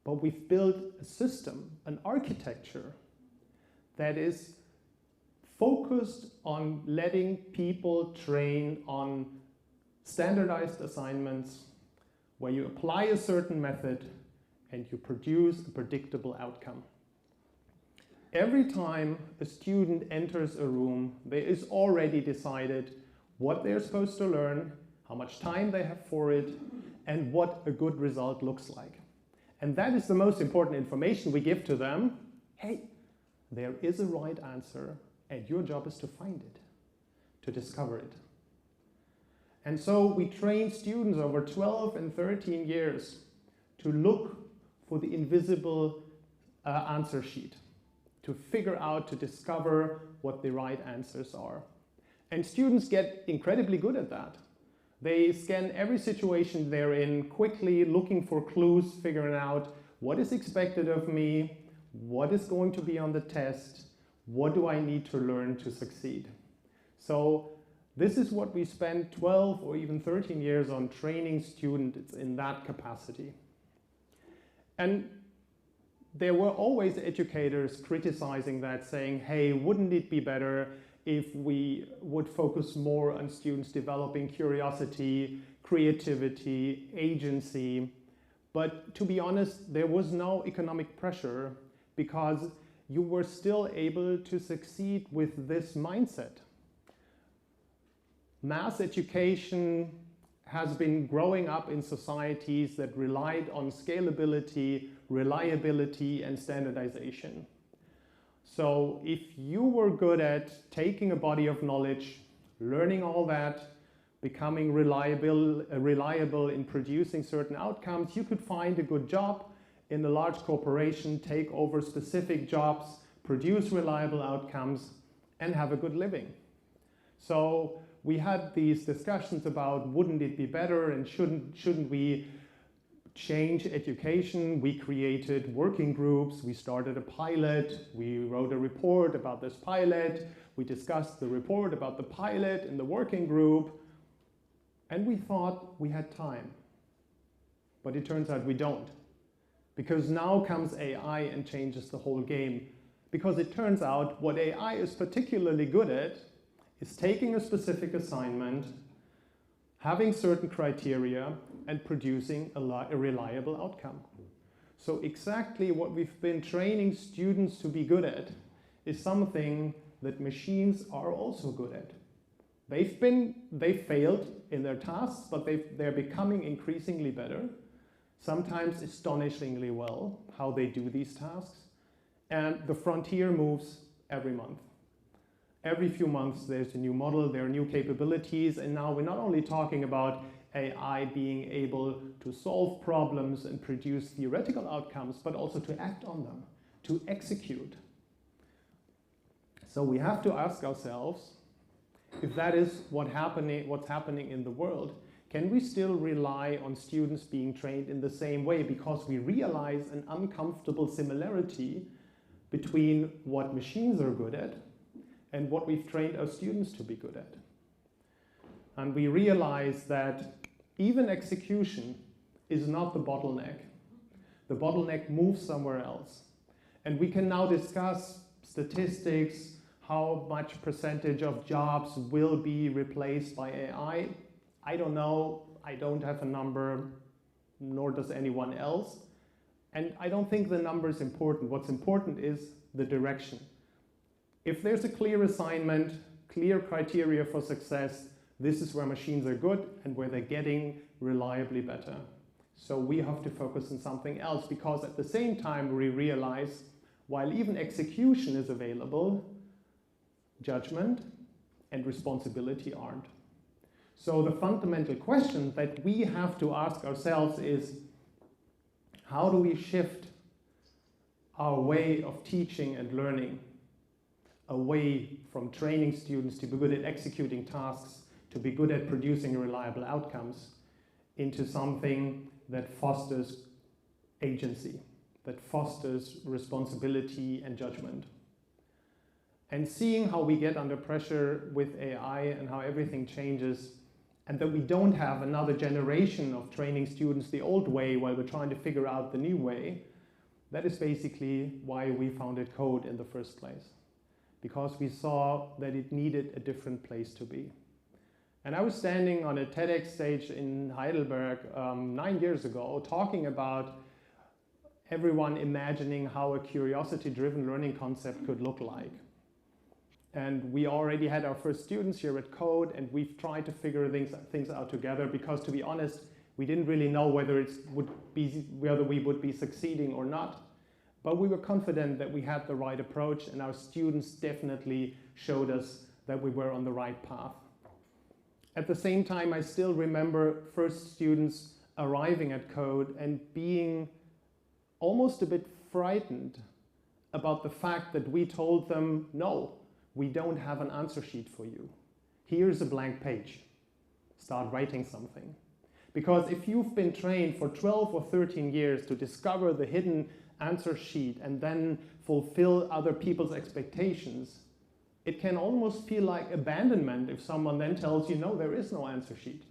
G: But we've built a system, an architecture, that is focused on letting people train on standardized assignments where you apply a certain method and you produce a predictable outcome. Every time a student enters a room, there is already decided what they're supposed to learn, how much time they have for it, and what a good result looks like. And that is the most important information we give to them. Hey, there is a right answer, and your job is to find it, to discover it. And so we train students over 12 and 13 years to look for the invisible answer sheet, to figure out, to discover what the right answers are. And students get incredibly good at that. They scan every situation they're in quickly, looking for clues, figuring out what is expected of me, what is going to be on the test, what do I need to learn to succeed. So This is what we spend 12 or even 13 years on training students in that capacity. And there were always educators criticizing that, saying, hey, wouldn't it be better if we would focus more on students developing curiosity, creativity, agency? But to be honest, there was no economic pressure because you were still able to succeed with this mindset. Mass education has been growing up in societies that relied on scalability, reliability, and standardization. So if you were good at taking a body of knowledge, learning all that, becoming reliable in producing certain outcomes, you could find a good job in a large corporation, take over specific jobs, produce reliable outcomes, and have a good living. So we had these discussions about wouldn't it be better and shouldn't we change education. We created working groups, we started a pilot, we wrote a report about this pilot, we discussed the report about the pilot in the working group, and we thought we had time. But it turns out we don't. Because now comes AI and changes the whole game. Because it turns out what AI is particularly good at is taking a specific assignment, having certain criteria, and producing a reliable outcome. So exactly what we've been training students to be good at is something that machines are also good at. They've failed in their tasks, but they're becoming increasingly better, sometimes astonishingly well, how they do these tasks. And the frontier moves every month. Every few months there's a new model, there are new capabilities, and now we're not only talking about AI being able to solve problems and produce theoretical outcomes, but also to act on them, to execute. So we have to ask ourselves, if that is what's happening in the world, can we still rely on students being trained in the same way, because we realize an uncomfortable similarity between what machines are good at and what we've trained our students to be good at. And we realize that even execution is not the bottleneck. The bottleneck moves somewhere else. And we can now discuss statistics, how much percentage of jobs will be replaced by AI. I don't know, I don't have a number, nor does anyone else. And I don't think the number is important. What's important is the direction. If there's a clear assignment, clear criteria for success, this is where machines are good and where they're getting reliably better. So we have to focus on something else, because at the same time we realize, while even execution is available, judgment and responsibility aren't. So the fundamental question that we have to ask ourselves is, how do we shift our way of teaching and learning away from training students to be good at executing tasks, to be good at producing reliable outcomes, into something that fosters agency, that fosters responsibility and judgment. And seeing how we get under pressure with AI and how everything changes, and that we don't have another generation of training students the old way while we're trying to figure out the new way, that is basically why we founded Code in the first place. Because we saw that it needed a different place to be. And I was standing on a TEDx stage in Heidelberg 9 years ago, talking about everyone imagining how a curiosity-driven learning concept could look like. And we already had our first students here at Code, and we've tried to figure things out together, because to be honest, we didn't really know whether we would be succeeding or not. But we were confident that we had the right approach, and our students definitely showed us that we were on the right path. At the same time, I still remember first students arriving at Code and being almost a bit frightened about the fact that we told them, no, we don't have an answer sheet for you. Here's a blank page. Start writing something. Because if you've been trained for 12 or 13 years to discover the hidden answer sheet and then fulfill other people's expectations, it can almost feel like abandonment if someone then tells you, no, there is no answer sheet.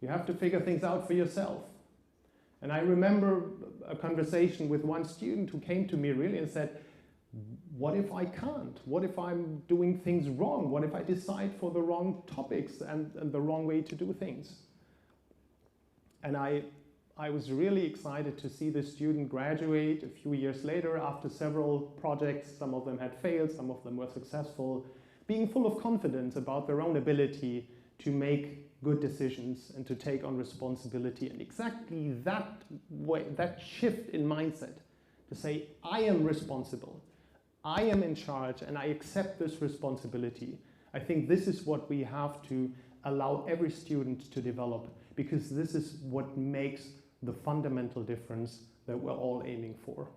G: You have to figure things out for yourself. And I remember a conversation with one student who came to me really and said, what if I can't? What if I'm doing things wrong? What if I decide for the wrong topics and the wrong way to do things? And I was really excited to see the student graduate a few years later after several projects. Some of them had failed, some of them were successful, being full of confidence about their own ability to make good decisions and to take on responsibility. And exactly that way, that shift in mindset, to say, I am responsible, I am in charge, and I accept this responsibility. I think this is what we have to allow every student to develop, because this is what makes the fundamental difference that we're all aiming for.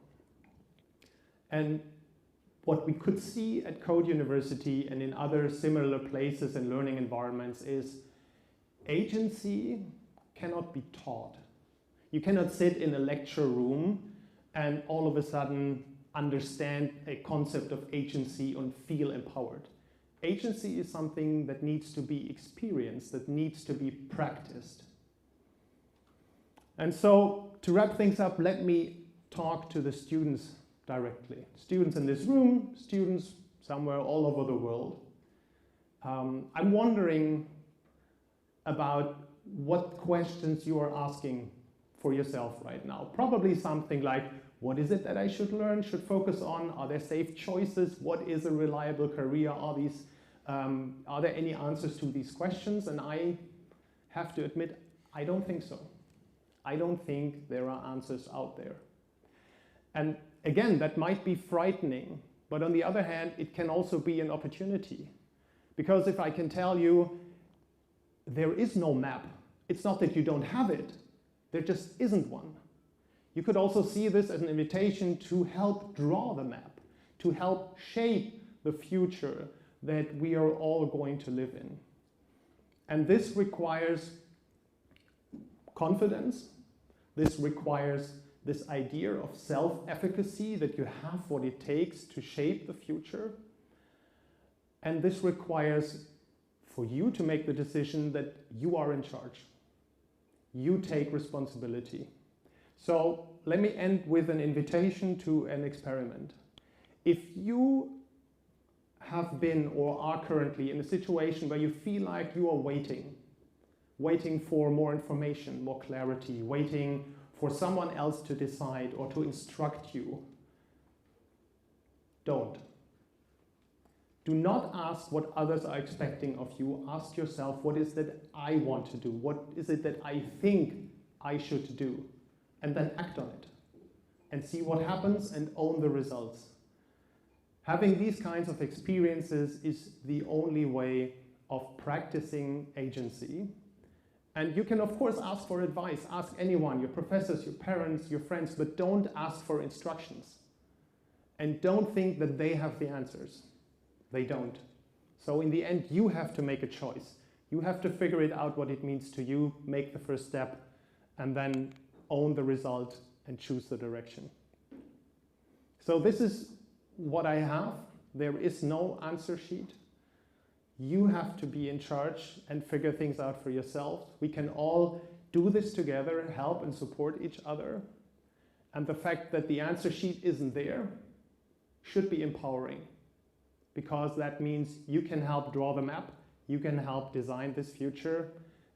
G: And what we could see at Code University and in other similar places and learning environments is agency cannot be taught. You cannot sit in a lecture room and all of a sudden understand a concept of agency and feel empowered. Agency is something that needs to be experienced, that needs to be practiced. And so, to wrap things up, let me talk to the students directly. Students in this room, students somewhere all over the world. I'm wondering about what questions you are asking for yourself right now. Probably something like, what is it that I should learn, should focus on? Are there safe choices? What is a reliable career? Are there any answers to these questions? And I have to admit, I don't think so. I don't think there are answers out there. And again, that might be frightening, but on the other hand, it can also be an opportunity. Because if I can tell you, there is no map, it's not that you don't have it, there just isn't one. You could also see this as an invitation to help draw the map, to help shape the future that we are all going to live in. And this requires confidence. This requires this idea of self-efficacy, that you have what it takes to shape the future. And this requires for you to make the decision that you are in charge. You take responsibility. So let me end with an invitation to an experiment. If you have been or are currently in a situation where you feel like you are waiting for more information, more clarity, waiting for someone else to decide or to instruct you, don't. Do not ask what others are expecting of you. Ask yourself, what is it I want to do? What is it that I think I should do? And then act on it. And see what happens and own the results. Having these kinds of experiences is the only way of practicing agency. And you can, of course, ask for advice. Ask anyone, your professors, your parents, your friends, but don't ask for instructions. And don't think that they have the answers. They don't. So in the end, you have to make a choice. You have to figure it out what it means to you, make the first step, and then own the result and choose the direction. So this is what I have. There is no answer sheet. You have to be in charge and figure things out for yourself. We can all do this together, help and support each other. And the fact that the answer sheet isn't there should be empowering, because that means you can help draw the map, you can help design this future.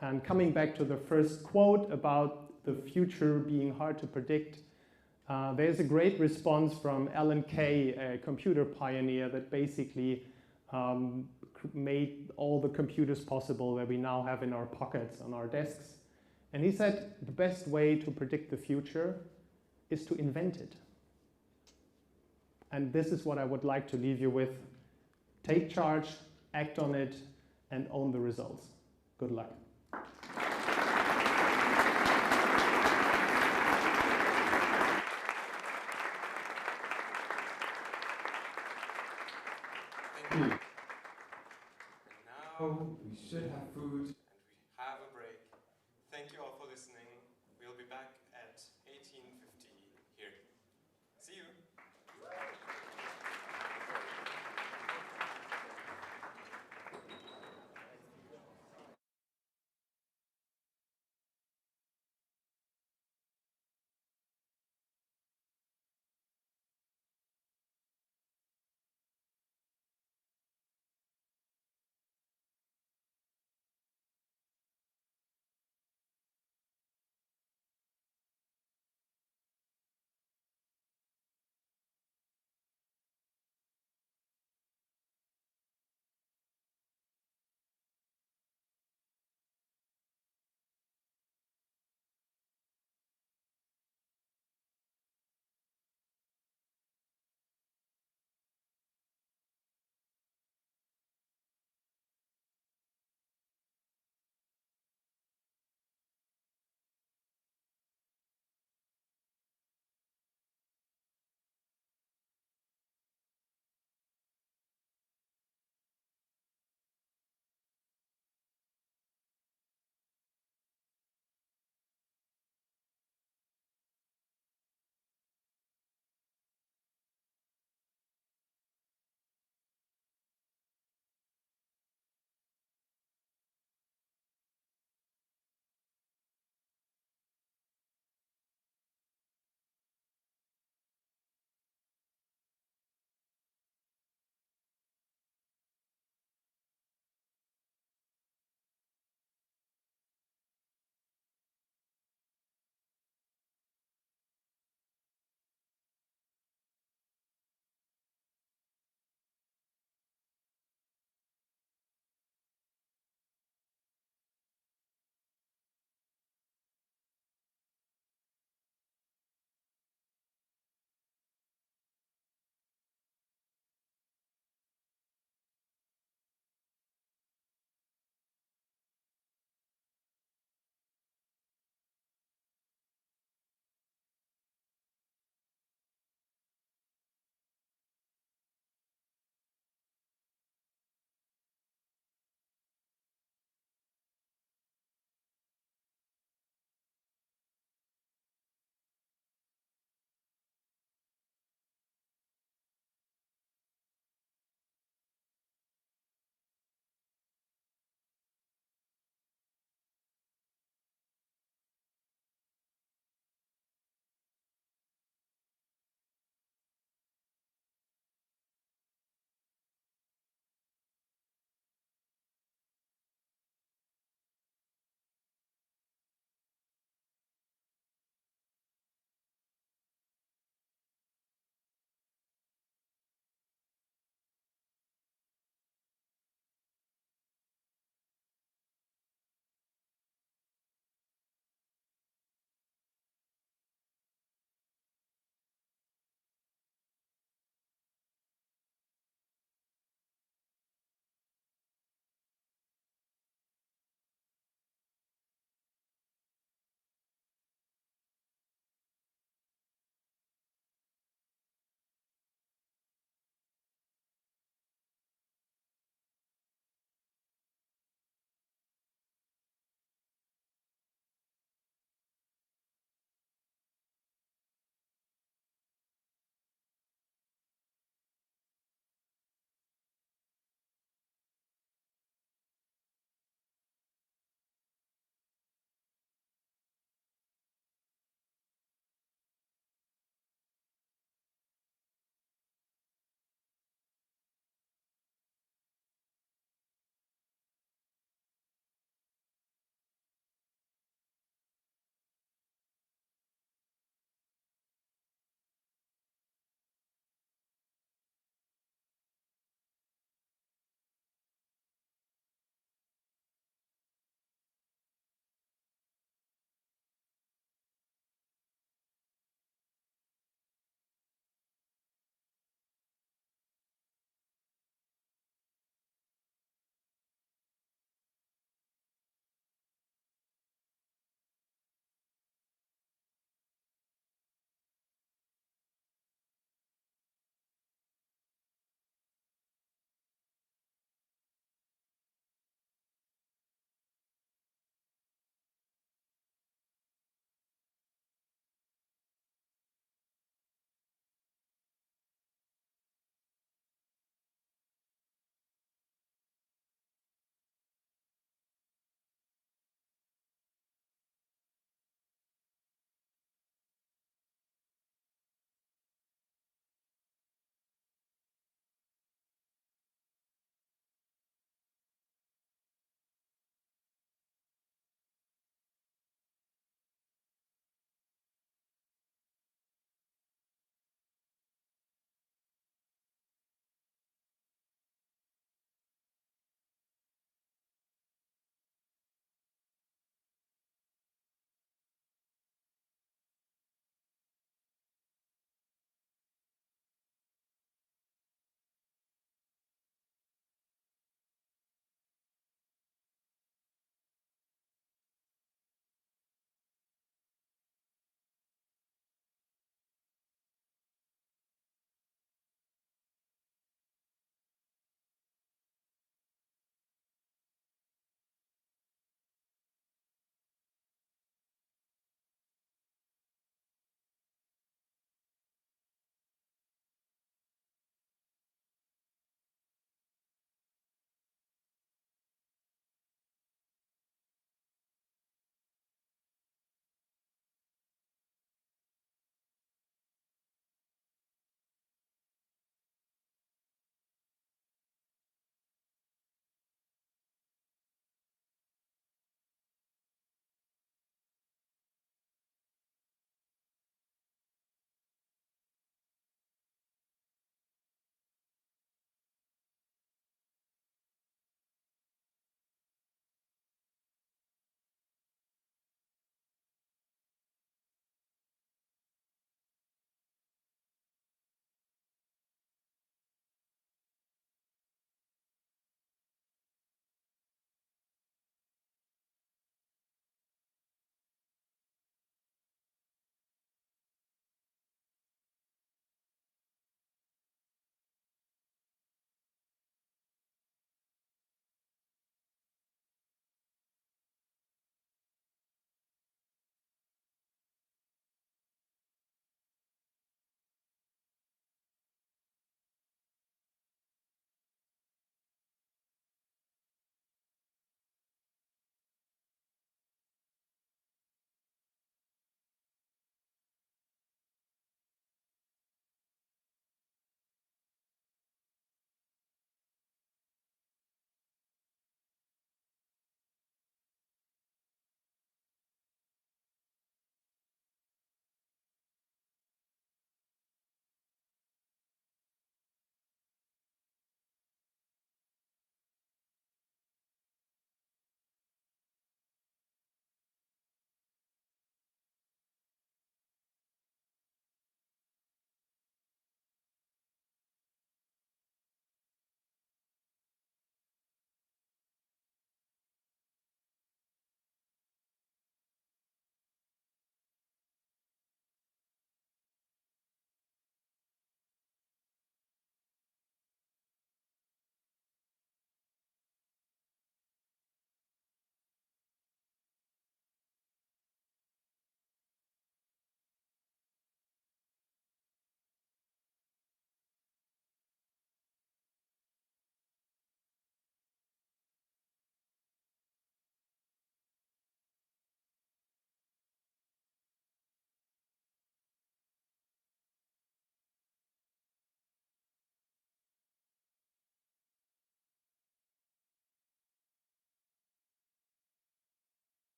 G: And coming back to the first quote about the future being hard to predict, there's a great response from Alan Kay, a computer pioneer that basically made all the computers possible that we now have in our pockets, on our desks. And he said the best way to predict the future is to invent it. And this is what I would like to leave you with. Take charge, act on it, and own the results. Good luck.
A: Thank you. Now we should have food and we have a break. Thank you all for listening. We'll be back at 18:50 here. See you.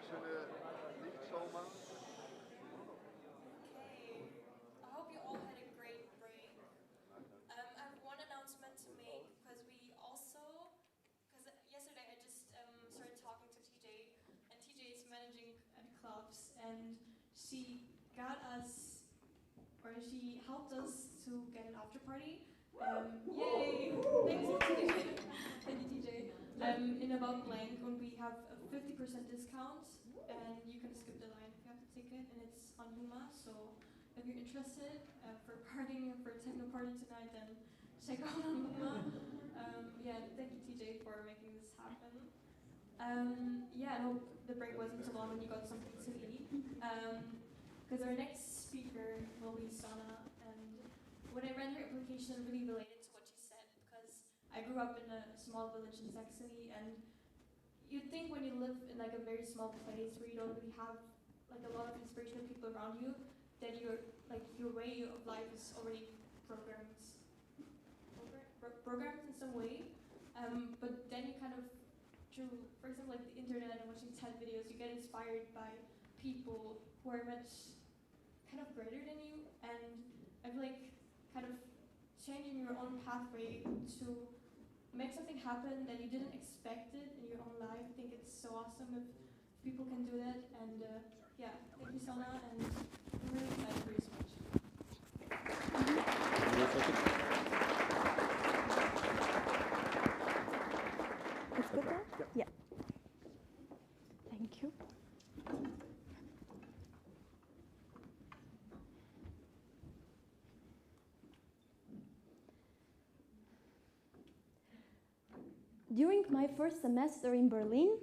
B: I hope you all had a great break. I have one announcement to make because yesterday I just started talking to TJ, and TJ is managing clubs, and she helped us to get an after party. Yay! Thanks, TJ. Thank you, TJ. In about blank, when we have a 50% discount, and you can skip the line if you have the ticket, and it's on Huma. So if you're interested for partying for a techno party tonight, then check out on Huma. Thank you, TJ, for making this happen. I hope the break wasn't too long and you got something to eat. Because our next speaker will be Sona, and when I read her application, I really related to what she said, because I grew up in a small village in Saxony, and you'd think when you live in like a very small place where you don't really have like a lot of inspirational people around you, that your way of life is already programmed in some way. But then you kind of, through, for example, like the internet and watching TED videos, you get inspired by people who are much kind of greater than you, and I feel like kind of changing your own pathway to make something happen that you didn't expect it in your own life. I think it's so awesome if people can do that, and thank you, Sona, and I'm really excited for your speech.
E: It's good now? Yeah. Thank you. During my first semester in Berlin,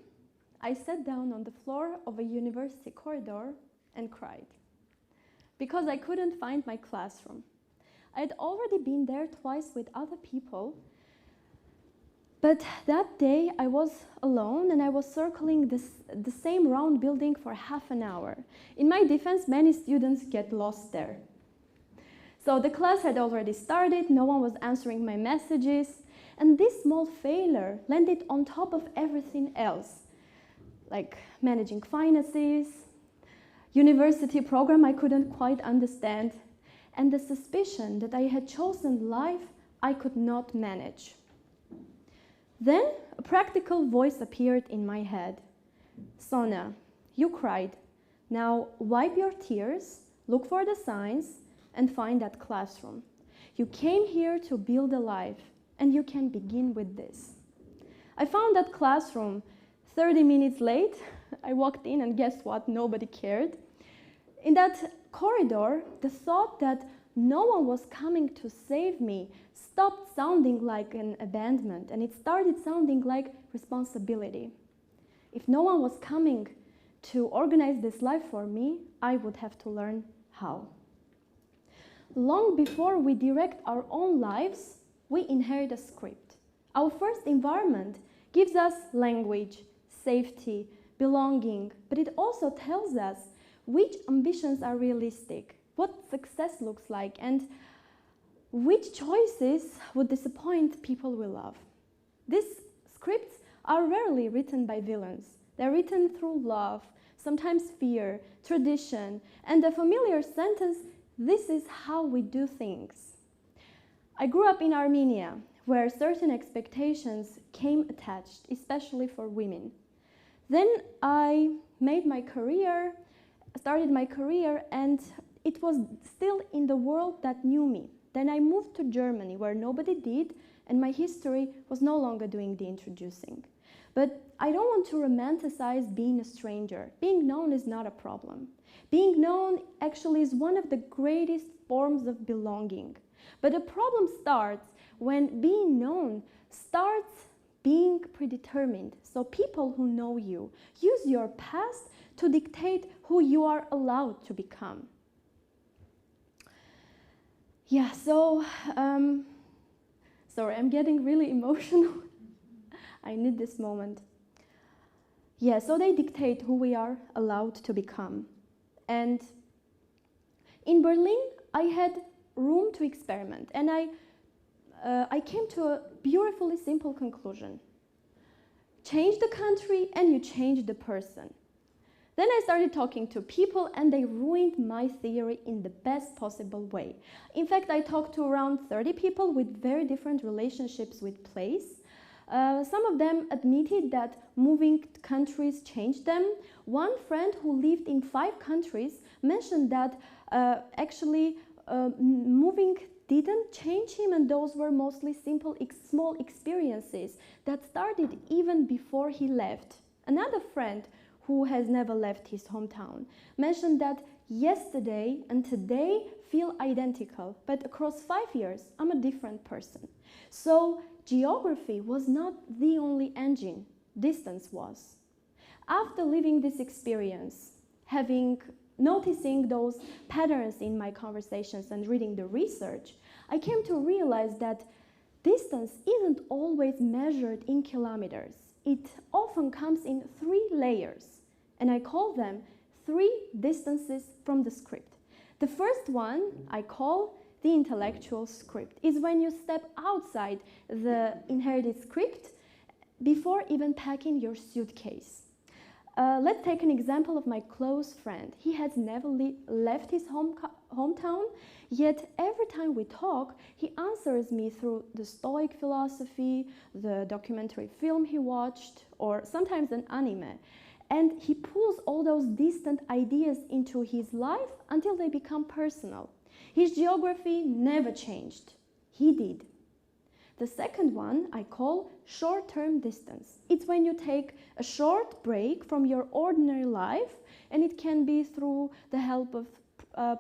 E: I sat down on the floor of a university corridor and cried because I couldn't find my classroom. I had already been there twice with other people, but that day I was alone and I was circling the same round building for half an hour. In my defense, many students get lost there. So the class had already started, no one was answering my messages, and this small failure landed on top of everything else, like managing finances, university program I couldn't quite understand, and the suspicion that I had chosen life I could not manage. Then a practical voice appeared in my head. Sona, you cried. Now wipe your tears, look for the signs, and find that classroom. You came here to build a life, and you can begin with this. I found that classroom. 30 minutes late, I walked in, and guess what? Nobody cared. In that corridor, the thought that no one was coming to save me stopped sounding like an abandonment, and it started sounding like responsibility. If no one was coming to organize this life for me, I would have to learn how. Long before we direct our own lives, we inherit a script. Our first environment gives us language, safety, belonging, but it also tells us which ambitions are realistic, what success looks like, and which choices would disappoint people we love. These scripts are rarely written by villains. They're written through love, sometimes fear, tradition, and the familiar sentence, "This is how we do things." I grew up in Armenia, where certain expectations came attached, especially for women. Then I started my career, and it was still in the world that knew me. Then I moved to Germany, where nobody did, and my history was no longer doing the introducing. But I don't want to romanticize being a stranger. Being known is not a problem. Being known actually is one of the greatest forms of belonging. But the problem starts when being known starts being predetermined. So people who know you use your past to dictate who you are allowed to become. Yeah, so, sorry, I'm getting really emotional. I need this moment. Yeah, so they dictate who we are allowed to become. And in Berlin, I had room to experiment, and I came to a beautifully simple conclusion. Change the country and you change the person. Then I started talking to people and they ruined my theory in the best possible way. In fact, I talked to around 30 people with very different relationships with place. Some of them admitted that moving countries changed them. One friend who lived in 5 countries mentioned that actually moving didn't change him, and those were mostly simple, small experiences that started even before he left. Another friend who has never left his hometown mentioned that yesterday and today feel identical, but across 5 years, I'm a different person. So geography was not the only engine, distance was. After living this experience, noticing those patterns in my conversations and reading the research, I came to realize that distance isn't always measured in kilometers. It often comes in 3 layers, and I call them 3 distances from the script. The first one I call the intellectual script. Is when you step outside the inherited script before even packing your suitcase. Let's take an example of my close friend. He has never left his hometown, yet every time we talk, he answers me through the Stoic philosophy, the documentary film he watched, or sometimes an anime. And he pulls all those distant ideas into his life until they become personal. His geography never changed. He did. The second one I call short-term distance. It's when you take a short break from your ordinary life, and it can be through the help of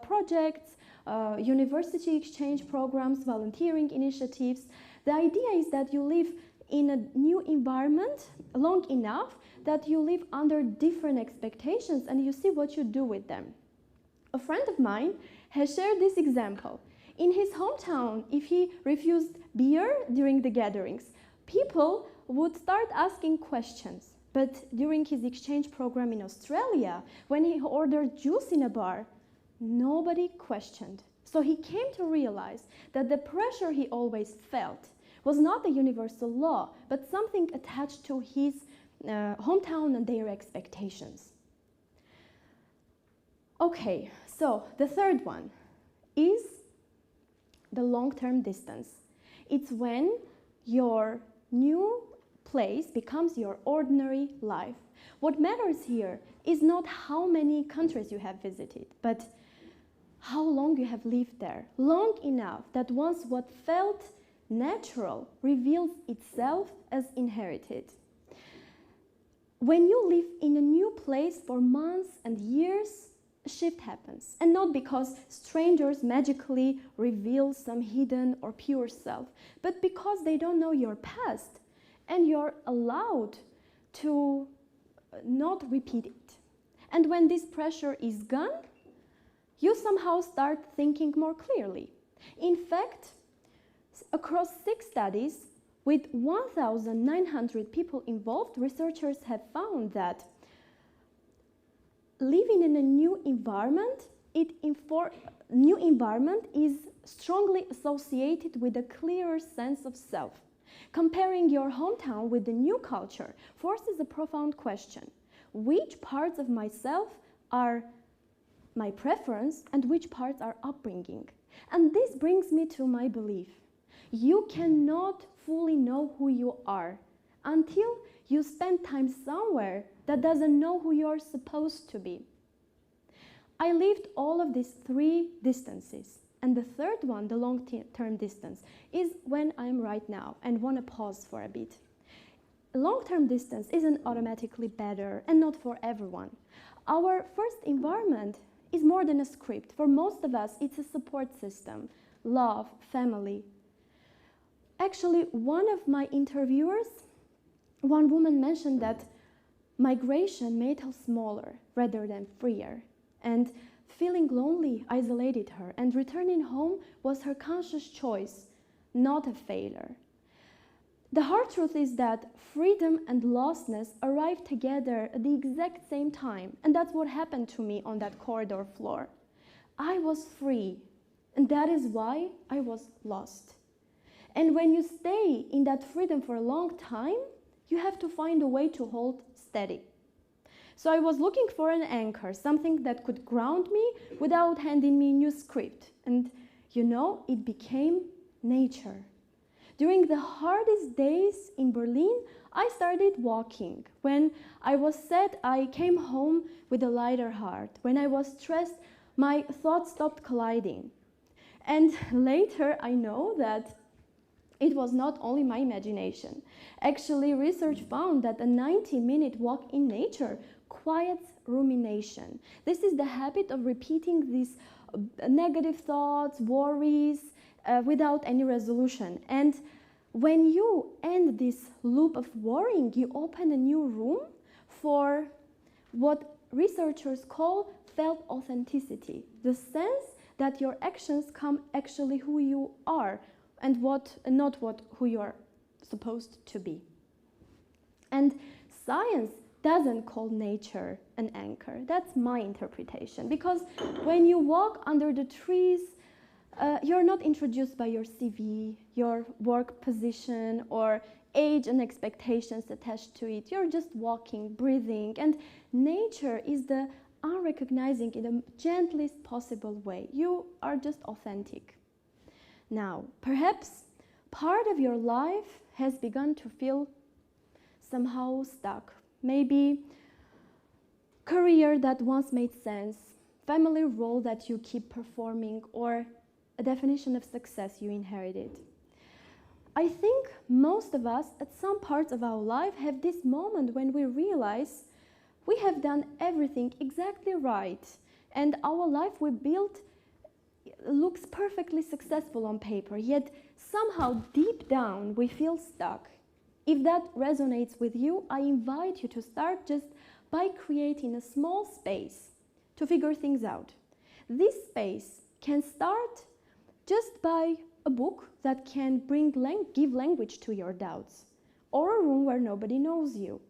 E: projects, university exchange programs, volunteering initiatives. The idea is that you live in a new environment long enough that you live under different expectations and you see what you do with them. A friend of mine has shared this example. In his hometown, if he refused beer during the gatherings, people would start asking questions. But during his exchange program in Australia, when he ordered juice in a bar, nobody questioned. So he came to realize that the pressure he always felt was not a universal law, but something attached to his hometown and their expectations. Okay, so the third one is the long-term distance. It's when your new place becomes your ordinary life. What matters here is not how many countries you have visited, but how long you have lived there. Long enough that once what felt natural reveals itself as inherited. When you live in a new place for months and years, a shift happens. And not because strangers magically reveal some hidden or pure self, but because they don't know your past and you're allowed to not repeat it. And when this pressure is gone, you somehow start thinking more clearly. In fact, across 6 studies, with 1,900 people involved, researchers have found that living in a new environment is strongly associated with a clearer sense of self. Comparing your hometown with the new culture forces a profound question. Which parts of myself are my preference and which parts are upbringing? And this brings me to my belief. You cannot fully know who you are until you spend time somewhere that doesn't know who you're supposed to be. I lived all of these 3 distances, and the third one, the long-term distance, is when I'm right now and want to pause for a bit. Long-term distance isn't automatically better and not for everyone. Our first environment is more than a script. For most of us, it's a support system, love, family. Actually, one of my interviewers, one woman mentioned that migration made her smaller rather than freer, and feeling lonely isolated her, and returning home was her conscious choice, not a failure. The hard truth is that freedom and lostness arrive together at the exact same time, and that's what happened to me on that corridor floor. I was free, and that is why I was lost. And when you stay in that freedom for a long time, you have to find a way to hold steady. So I was looking for an anchor, something that could ground me without handing me a new script. And you know, it became nature. During the hardest days in Berlin, I started walking. When I was sad, I came home with a lighter heart. When I was stressed, my thoughts stopped colliding. And later, I know that it was not only my imagination. Actually, research found that a 90-minute walk in nature quiets rumination. This is the habit of repeating these negative thoughts, worries, without any resolution. And when you end this loop of worrying, you open a new room for what researchers call felt authenticity, the sense that your actions come actually who you are and not who you are supposed to be. And science doesn't call nature an anchor. That's my interpretation. Because when you walk under the trees, you're not introduced by your CV, your work position, or age and expectations attached to it. You're just walking, breathing, and nature is the unrecognizing in the gentlest possible way. You are just authentic. Now, perhaps part of your life has begun to feel somehow stuck. Maybe career that once made sense, family role that you keep performing, or a definition of success you inherited. I think most of us at some parts of our life have this moment when we realize we have done everything exactly right and our life we built looks perfectly successful on paper, yet somehow deep down we feel stuck. If that resonates with you, I invite you to start just by creating a small space to figure things out. This space can start just by a book that can give language to your doubts, or a room where nobody knows you.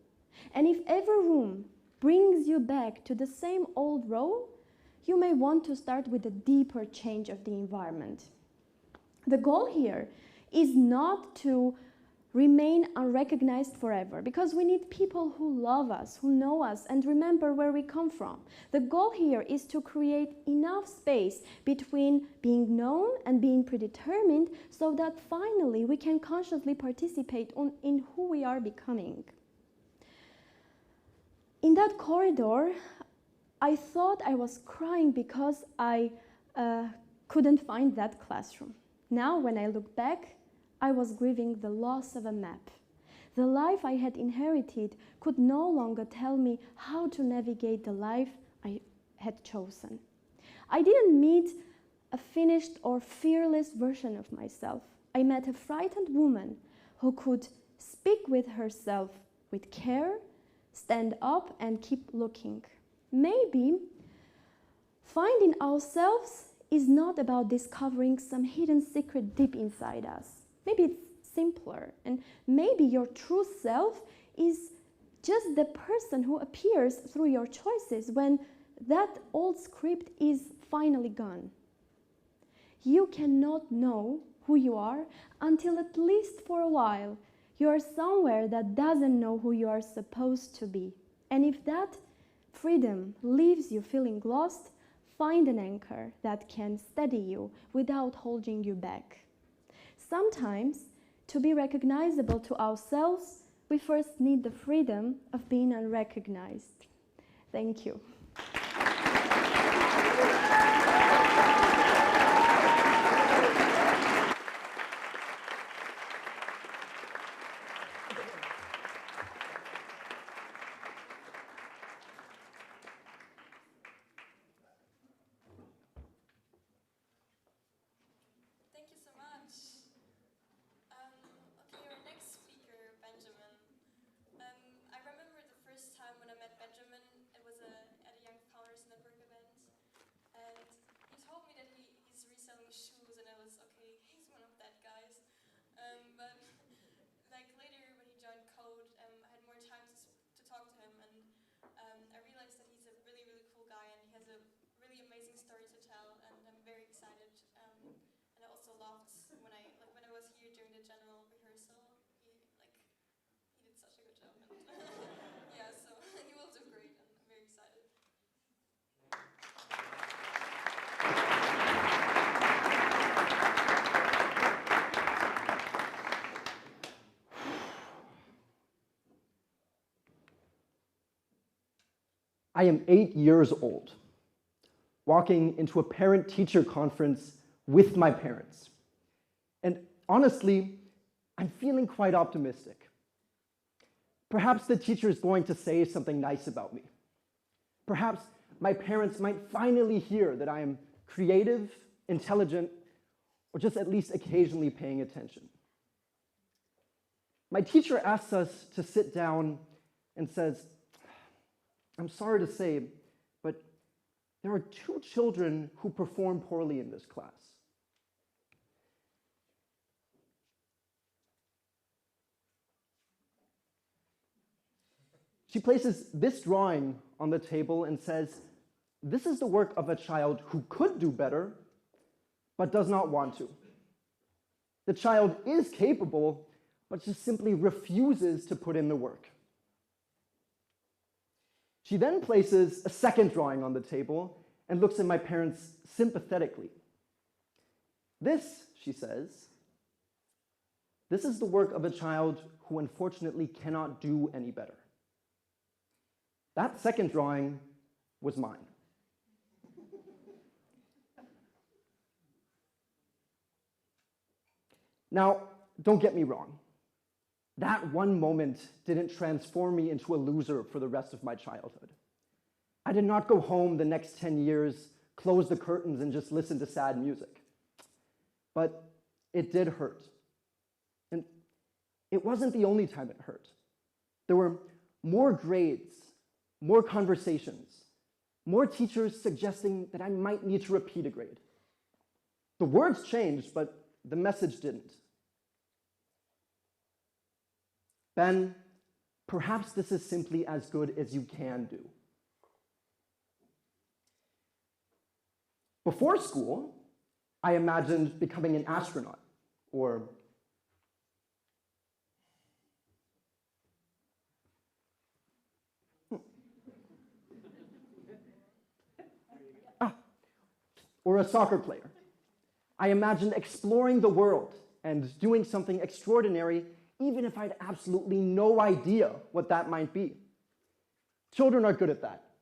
E: And if every room brings you back to the same old role, you may want to start with a deeper change of the environment. The goal here is not to remain unrecognized forever, because we need people who love us, who know us, and remember where we come from. The goal here is to create enough space between being known and being predetermined so that finally we can consciously participate in who we are becoming. In that corridor, I thought I was crying because I couldn't find that classroom. Now, when I look back, I was grieving the loss of a map. The life I had inherited could no longer tell me how to navigate the life I had chosen. I didn't meet a finished or fearless version of myself. I met a frightened woman who could speak with herself with care, stand up, and keep looking. Maybe finding ourselves is not about discovering some hidden secret deep inside us. Maybe it's simpler, and maybe your true self is just the person who appears through your choices when that old script is finally gone. You cannot know who you are until, at least for a while, you are somewhere that doesn't know who you are supposed to be. And if that freedom leaves you feeling lost, find an anchor that can steady you without holding you back. Sometimes, to be recognizable to ourselves, we first need the freedom of being unrecognized. Thank you.
B: Thank you so much. Okay, our next speaker, Benjamin. I remember the first time when I met Benjamin, it was at a Young Founders Network event, and he told me that he's reselling shoes, and I was, okay, he's one of that guys. But like later when he joined Code, I had more time to talk to him, and I realized that he's a really, really cool guy, and he has a really amazing story to tell, and I'm very excited. And I also loved when I was here during the general rehearsal. He did such a good job, and yeah, so he will do great. And
H: I am 8 years old, walking into a parent-teacher conference with my parents. And honestly, I'm feeling quite optimistic. Perhaps the teacher is going to say something nice about me. Perhaps my parents might finally hear that I am creative, intelligent, or just at least occasionally paying attention. My teacher asks us to sit down and says, "I'm sorry to say, but there are 2 children who perform poorly in this class." She places this drawing on the table and says, "This is the work of a child who could do better, but does not want to. The child is capable, but just simply refuses to put in the work." She then places a second drawing on the table and looks at my parents sympathetically. "This," she says, "this is the work of a child who unfortunately cannot do any better." That second drawing was mine. Now, don't get me wrong. That one moment didn't transform me into a loser for the rest of my childhood. I did not go home the next 10 years, close the curtains, and just listen to sad music. But it did hurt. And it wasn't the only time it hurt. There were more grades, more conversations, more teachers suggesting that I might need to repeat a grade. The words changed, but the message didn't. "Ben, perhaps this is simply as good as you can do." Before school, I imagined becoming an astronaut or a soccer player. I imagined exploring the world and doing something extraordinary, even if I had absolutely no idea what that might be. Children are good at that.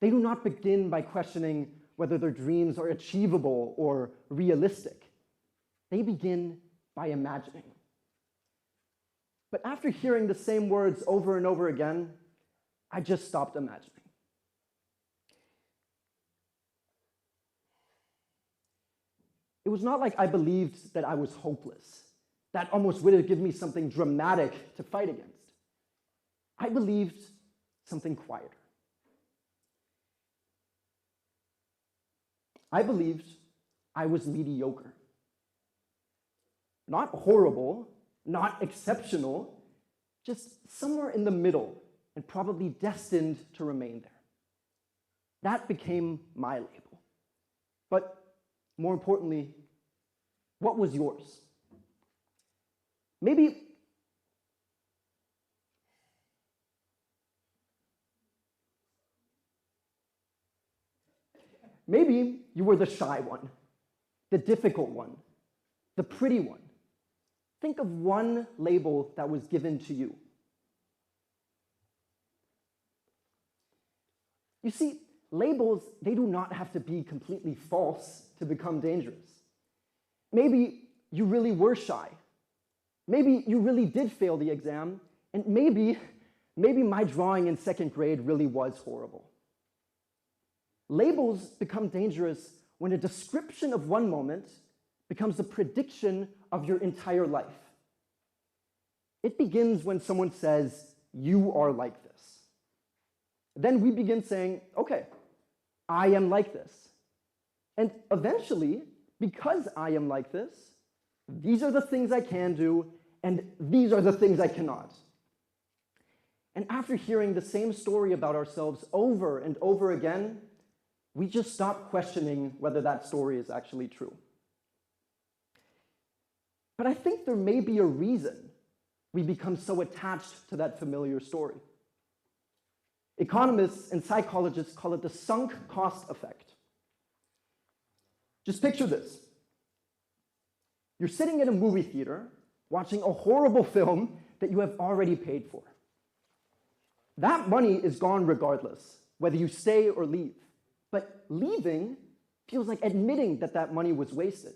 H: They do not begin by questioning whether their dreams are achievable or realistic. They begin by imagining. But after hearing the same words over and over again, I just stopped imagining. It was not like I believed that I was hopeless. That almost would have given me something dramatic to fight against. I believed something quieter. I believed I was mediocre. Not horrible, not exceptional, just somewhere in the middle and probably destined to remain there. That became my label. But more importantly, what was yours? Maybe you were the shy one, the difficult one, the pretty one. Think of one label that was given to you. You see, labels, they do not have to be completely false to become dangerous. Maybe you really were shy. Maybe you really did fail the exam, and maybe my drawing in 2nd grade really was horrible. Labels become dangerous when a description of one moment becomes a prediction of your entire life. It begins when someone says, "You are like this." Then we begin saying, "Okay, I am like this." And eventually, because I am like this, these are the things I can do, and these are the things I cannot. And after hearing the same story about ourselves over and over again, we just stop questioning whether that story is actually true. But I think there may be a reason we become so attached to that familiar story. Economists and psychologists call it the sunk cost effect. Just picture this. You're sitting in a movie theater watching a horrible film that you have already paid for. That money is gone regardless, whether you stay or leave. But leaving feels like admitting that that money was wasted.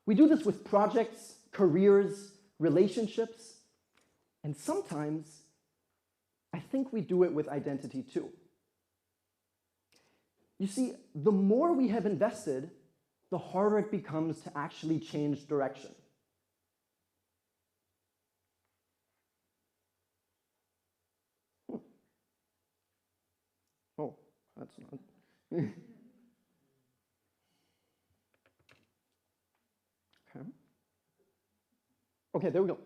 H: We do this with projects, careers, relationships, and sometimes I think we do it with identity too. You see, the more we have invested, the harder it becomes to actually change direction. Oh, that's not. Okay, there we go.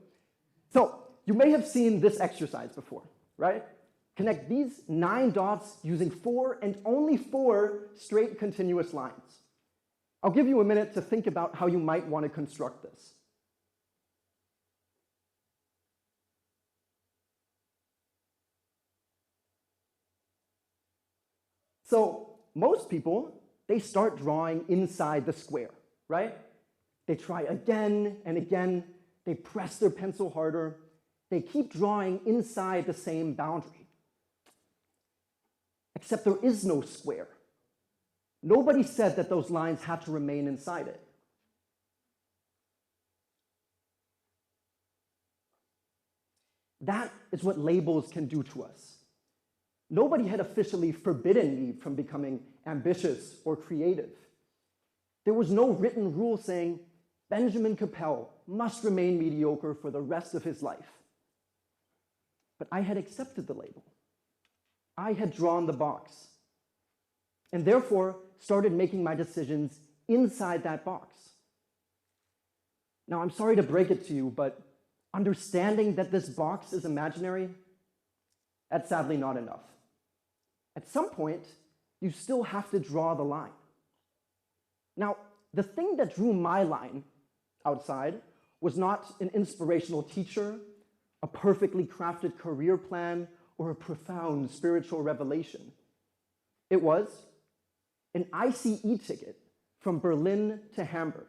H: So, you may have seen this exercise before, right? Connect these 9 dots using 4 and only 4 straight continuous lines. I'll give you a minute to think about how you might want to construct this. So, most people, they start drawing inside the square, right? They try again and again. They press their pencil harder. They keep drawing inside the same boundary. Except there is no square. Nobody said that those lines had to remain inside it. That is what labels can do to us. Nobody had officially forbidden me from becoming ambitious or creative. There was no written rule saying Benjamin Kapell must remain mediocre for the rest of his life. But I had accepted the label. I had drawn the box, and therefore started making my decisions inside that box. Now, I'm sorry to break it to you, but understanding that this box is imaginary, that's sadly not enough. At some point, you still have to draw the line. Now, the thing that drew my line outside was not an inspirational teacher, a perfectly crafted career plan, or a profound spiritual revelation. It was an ICE ticket from Berlin to Hamburg.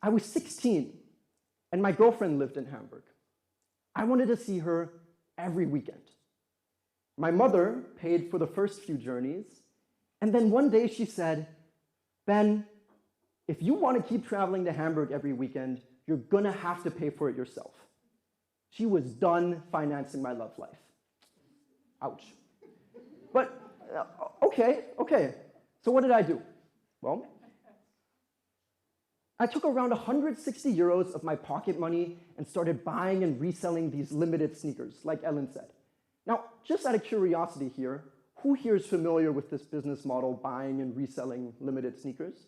H: I was 16, and my girlfriend lived in Hamburg. I wanted to see her every weekend. My mother paid for the first few journeys, and then one day she said, "Ben, if you want to keep traveling to Hamburg every weekend, you're gonna have to pay for it yourself." She was done financing my love life. Ouch. But, okay. So what did I do? Well, I took around 160 euros of my pocket money and started buying and reselling these limited sneakers, like Ellen said. Now, just out of curiosity here, who here is familiar with this business model, buying and reselling limited sneakers?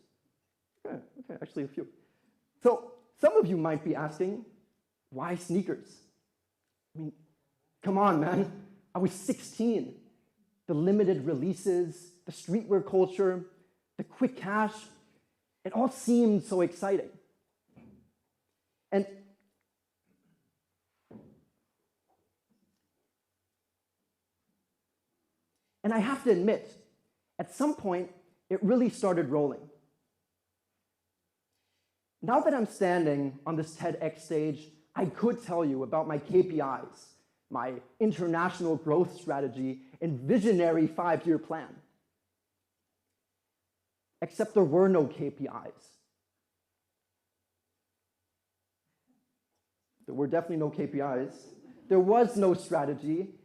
H: Okay, actually a few. So, some of you might be asking, why sneakers? I mean, come on, man. I was 16. The limited releases, the streetwear culture, the quick cash, it all seemed so exciting. And I have to admit, at some point, it really started rolling. Now that I'm standing on this TEDx stage, I could tell you about my KPIs, my international growth strategy, and visionary 5-year plan. Except there were no KPIs. There were definitely no KPIs. There was no strategy.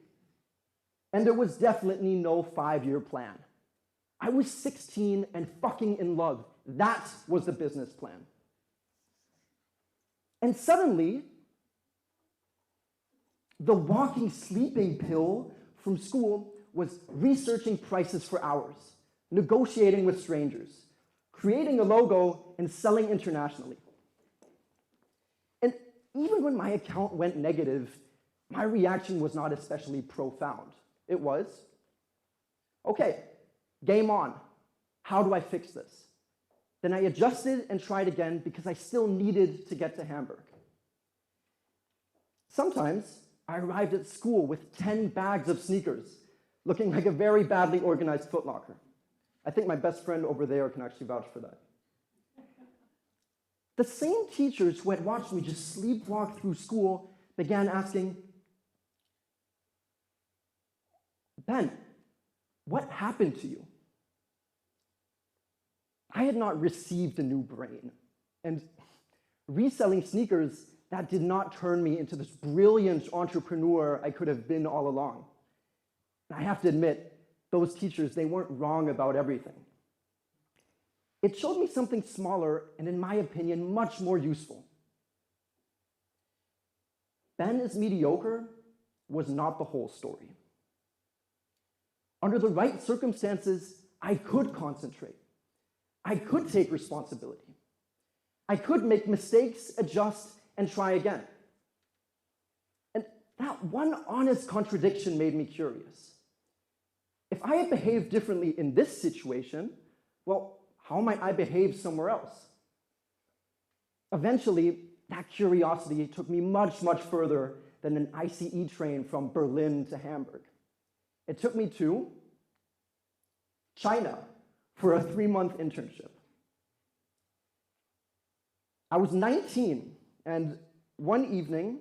H: And there was definitely no 5-year plan. I was 16 and fucking in love. That was the business plan. And suddenly, the walking sleeping pill from school was researching prices for hours, negotiating with strangers, creating a logo, and selling internationally. And even when my account went negative, my reaction was not especially profound. It was, okay, game on. How do I fix this? Then I adjusted and tried again because I still needed to get to Hamburg. Sometimes I arrived at school with 10 bags of sneakers, looking like a very badly organized Foot Locker. I think my best friend over there can actually vouch for that. The same teachers who had watched me just sleepwalk through school began asking, Ben, what happened to you? I had not received a new brain, and reselling sneakers, that did not turn me into this brilliant entrepreneur I could have been all along. And I have to admit, those teachers, they weren't wrong about everything. It showed me something smaller and, in my opinion, much more useful. Ben is mediocre was not the whole story. Under the right circumstances, I could concentrate. I could take responsibility. I could make mistakes, adjust, and try again. And that one honest contradiction made me curious. If I had behaved differently in this situation, well, how might I behave somewhere else? Eventually, that curiosity took me much, much further than an ICE train from Berlin to Hamburg. It took me to China for a 3-month internship. I was 19, and one evening,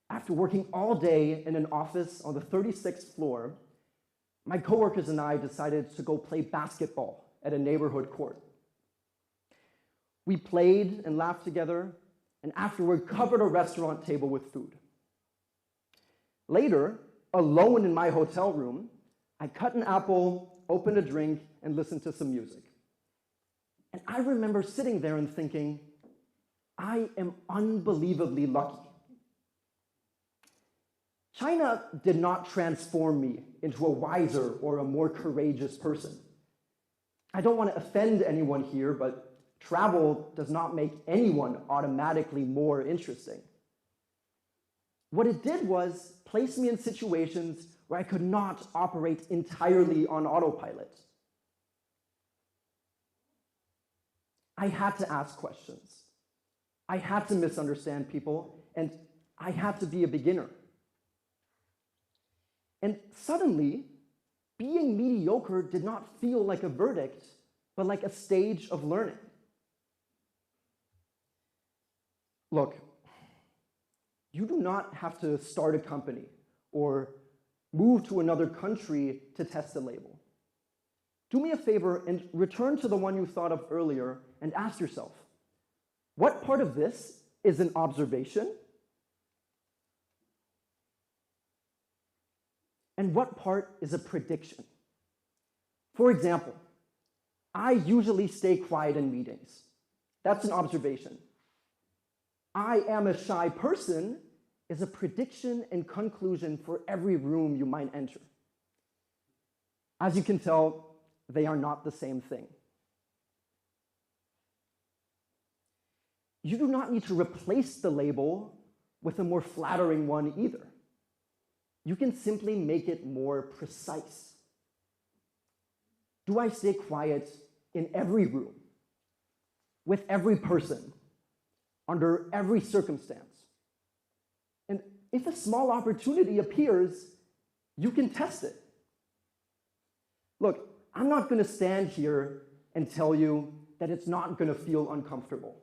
H: after working all day in an office on the 36th floor, my coworkers and I decided to go play basketball at a neighborhood court. We played and laughed together, and afterward covered a restaurant table with food. Later, alone in my hotel room, I cut an apple, opened a drink, and listened to some music. And I remember sitting there and thinking, I am unbelievably lucky. China did not transform me into a wiser or a more courageous person. I don't want to offend anyone here, but travel does not make anyone automatically more interesting. What it did was place me in situations where I could not operate entirely on autopilot. I had to ask questions. I had to misunderstand people, and I had to be a beginner. And suddenly, being mediocre did not feel like a verdict, but like a stage of learning. Look, you do not have to start a company or move to another country to test a label. Do me a favor and return to the one you thought of earlier and ask yourself, what part of this is an observation? And what part is a prediction? For example, I usually stay quiet in meetings. That's an observation. I am a shy person is a prediction and conclusion for every room you might enter. As you can tell, they are not the same thing. You do not need to replace the label with a more flattering one either. You can simply make it more precise. Do I stay quiet in every room, with every person, under every circumstance? And if a small opportunity appears, you can test it. Look, I'm not going to stand here and tell you that it's not going to feel uncomfortable.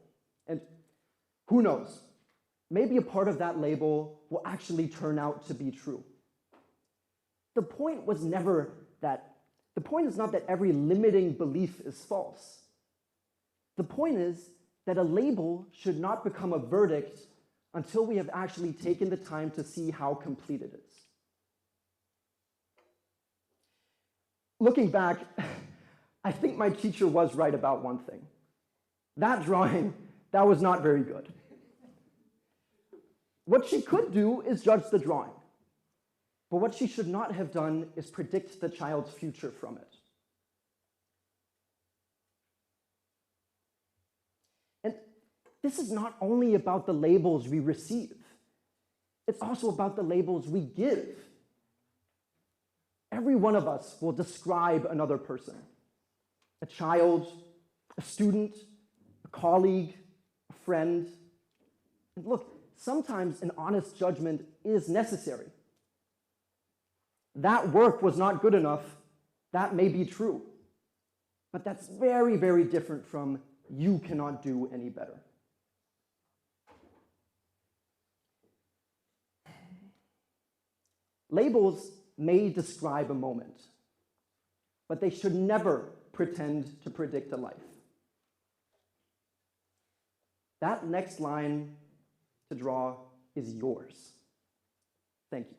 H: And who knows? Maybe a part of that label will actually turn out to be true. The point is not that every limiting belief is false. The point is that a label should not become a verdict until we have actually taken the time to see how complete it is. Looking back, I think my teacher was right about one thing. That drawing, that was not very good. What she could do is judge the drawing. But what she should not have done is predict the child's future from it. And this is not only about the labels we receive, it's also about the labels we give. Every one of us will describe another person. A child, a student, a colleague, a friend. And look, sometimes an honest judgment is necessary. That work was not good enough, that may be true. But that's very, very different from you cannot do any better. Labels, may describe a moment, but they should never pretend to predict a life. That next line to draw is yours. Thank you.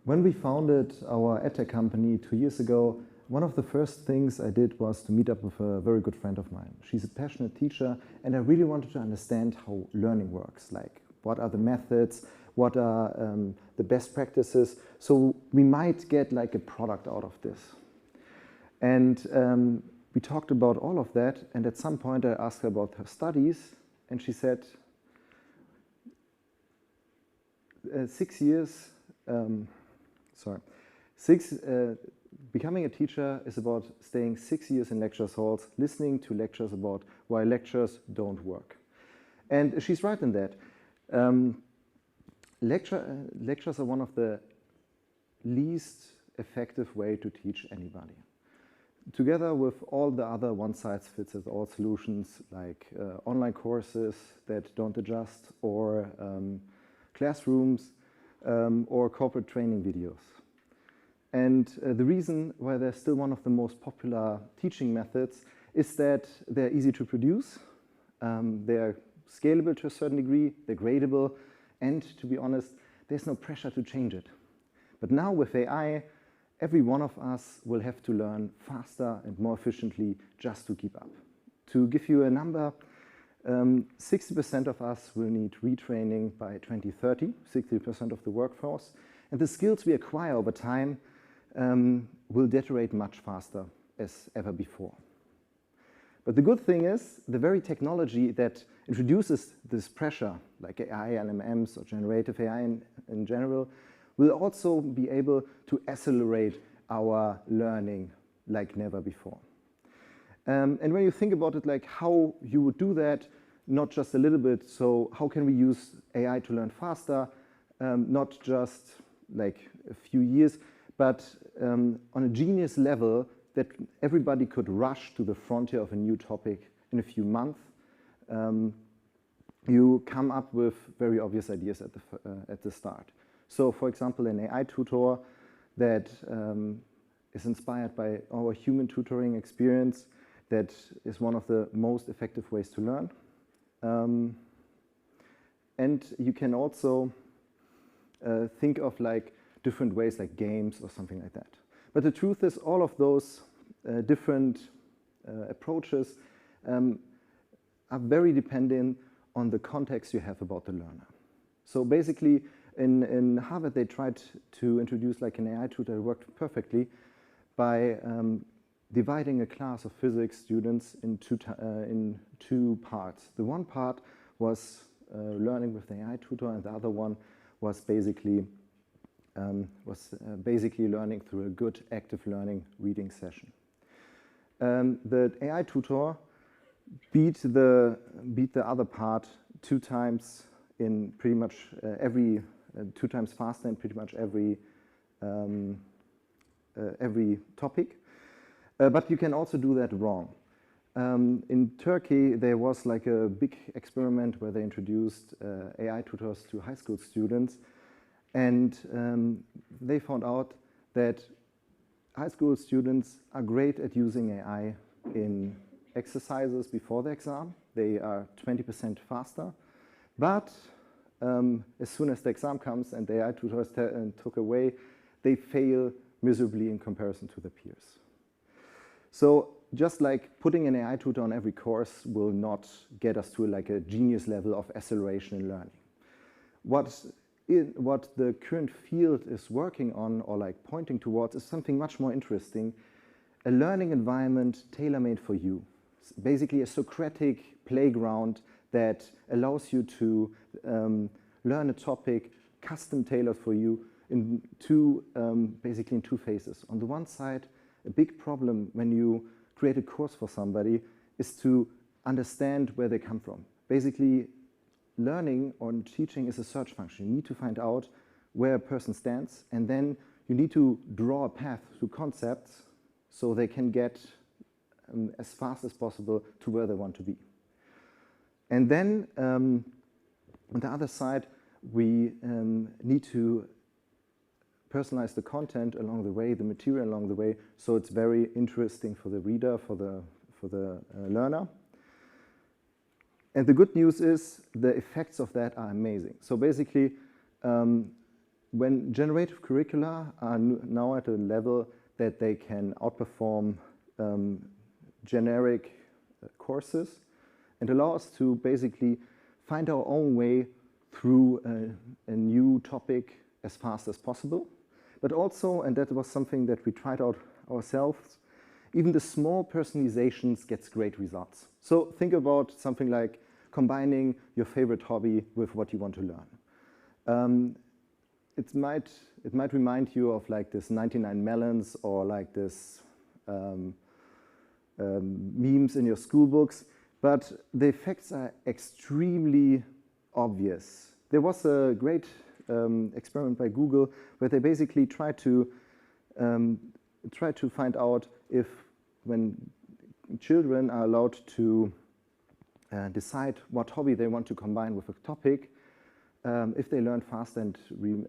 I: When we founded our edtech company 2 years ago, one of the first things I did was to meet up with a very good friend of mine. She's a passionate teacher, and I really wanted to understand how learning works, like what are the methods, what are the best practices, so we might get like a product out of this. And we talked about all of that, and at some point I asked her about her studies, and she said, 6 years, becoming a teacher is about staying 6 years in lecture halls, listening to lectures about why lectures don't work. And she's right in that. Lectures are one of the least effective way to teach anybody. Together with all the other one-size-fits-all solutions like online courses that don't adjust, or classrooms, or corporate training videos. And the reason why they're still one of the most popular teaching methods is that they're easy to produce, they're scalable to a certain degree, they're gradable, and to be honest, there's no pressure to change it. But now with AI, every one of us will have to learn faster and more efficiently just to keep up. To give you a number, 60% of us will need retraining by 2030, 60% of the workforce, and the skills we acquire over time will deteriorate much faster as ever before. But the good thing is, the very technology that introduces this pressure, like AI, LLMs, or generative AI in general, will also be able to accelerate our learning like never before. And when you think about it, like how you would do that, not just a little bit, so how can we use AI to learn faster, not just like a few years, but on a genius level that everybody could rush to the frontier of a new topic in a few months. You come up with very obvious ideas at the start. So, for example, an AI tutor that is inspired by our human tutoring experience, that is one of the most effective ways to learn. And you can also think of like different ways, like games or something like that. But the truth is, all of those different approaches are very dependent on the context you have about the learner. So basically, in Harvard, they tried to introduce like an AI tutor that worked perfectly by dividing a class of physics students in two parts. The one part was learning with the AI tutor, and the other one was basically was basically learning through a good active learning reading session. The AI tutor beat the other part 2 times in pretty much every 2 times faster in pretty much every topic. But you can also do that wrong. In Turkey, there was like a big experiment where they introduced AI tutors to high school students, and they found out that high school students are great at using AI in exercises before the exam. They are 20% faster, but as soon as the exam comes and the AI tutors took away, they fail miserably in comparison to their peers. So just like putting an AI tutor on every course will not get us to like a genius level of acceleration in learning. What the current field is working on or like pointing towards is something much more interesting, a learning environment tailor-made for you. It's basically a Socratic playground that allows you to learn a topic custom tailored for you basically in 2 phases. On the one side, a big problem when you create a course for somebody is to understand where they come from. Basically, learning or teaching is a search function. You need to find out where a person stands, and then you need to draw a path through concepts so they can get as fast as possible to where they want to be. And then on the other side, we need to personalize the content along the way, the material along the way, so it's very interesting for the reader, for the learner. And the good news is the effects of that are amazing. So basically, when generative curricula are now at a level that they can outperform generic courses and allow us to basically find our own way through a new topic as fast as possible. But also, and that was something that we tried out ourselves, even the small personalizations gets great results. So think about something like combining your favorite hobby with what you want to learn. It might remind you of like this 99 melons or like this memes in your school books, but the effects are extremely obvious. There was a great experiment by Google where they basically try to find out if when children are allowed to decide what hobby they want to combine with a topic, if they learn fast and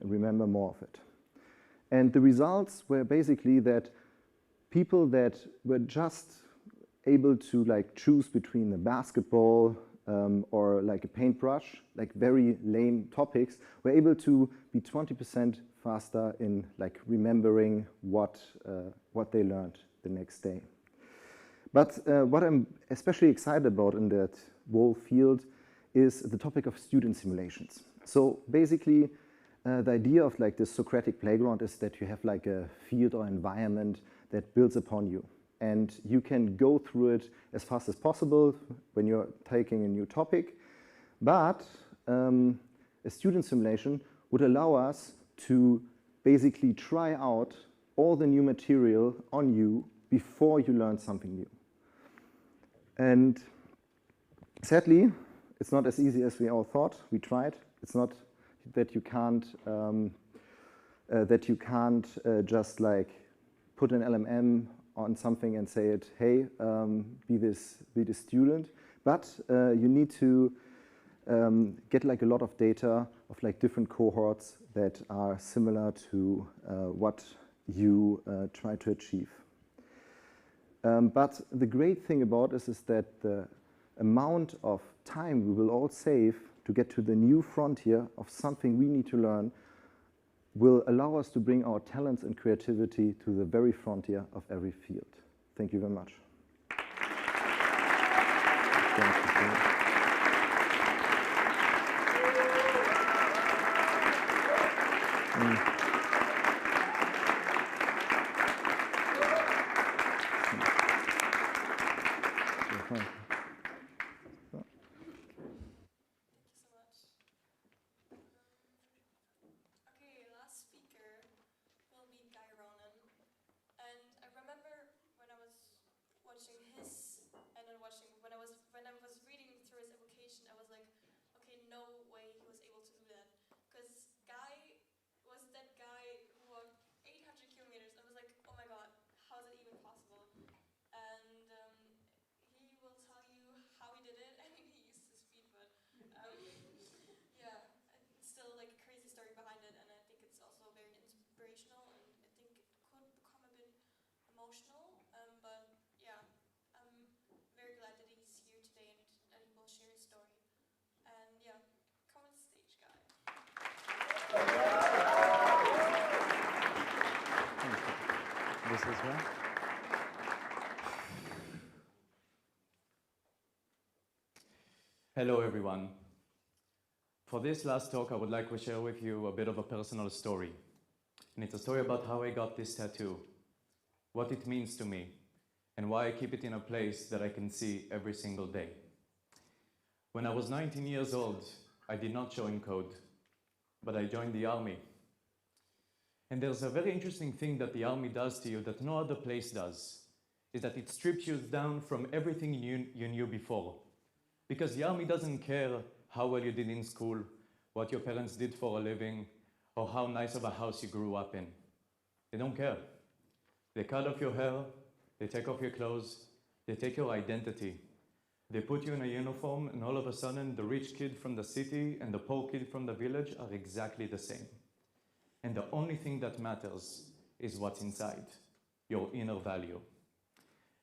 I: remember more of it. And the results were basically that people that were just able to like choose between a basketball or like a paintbrush, like very lame topics, were able to be 20% faster in like remembering what they learned the next day. But what I'm especially excited about in that whole field is the topic of student simulations. So basically, the idea of like this Socratic playground is that you have like a field or environment that builds upon you. And you can go through it as fast as possible when you're taking a new topic. But a student simulation would allow us to basically try out all the new material on you before you learn something new. And sadly, it's not as easy as we all thought. We tried. It's not that you can't just like put an LMM on something and say it, hey, be this student. But you need to get like a lot of data of like different cohorts that are similar to what you try to achieve. But the great thing about this is that the amount of time we will all save to get to the new frontier of something we need to learn will allow us to bring our talents and creativity to the very frontier of every field. Thank you very much.
B: Okay, last speaker. watching his, and then watching, when I was reading through his application, I was like, okay, no way he was able to do that. Because Guy was that guy who walked 800 kilometers. I was like, oh my god, how is it even possible? And he will tell you how he did it. I mean, he used his feet, but yeah, it's still like a crazy story behind it, and I think it's also very inspirational, and I think it could become a bit emotional, but yeah, I'm very glad that he's here today and that he will share his story. And yeah, come on stage, Guy.
J: This is well. Hello, everyone. For this last talk, I would like to share with you a bit of a personal story. And it's a story about how I got this tattoo, what it means to me, and why I keep it in a place that I can see every single day. When I was 19 years old, I did not join code, but I joined the army. And there's a very interesting thing that the army does to you that no other place does, is that it strips you down from everything you knew before. Because the army doesn't care how well you did in school, what your parents did for a living, or how nice of a house you grew up in. They don't care. They cut off your hair, they take off your clothes, they take your identity. They put you in a uniform, and all of a sudden, the rich kid from the city and the poor kid from the village are exactly the same. And the only thing that matters is what's inside, your inner value.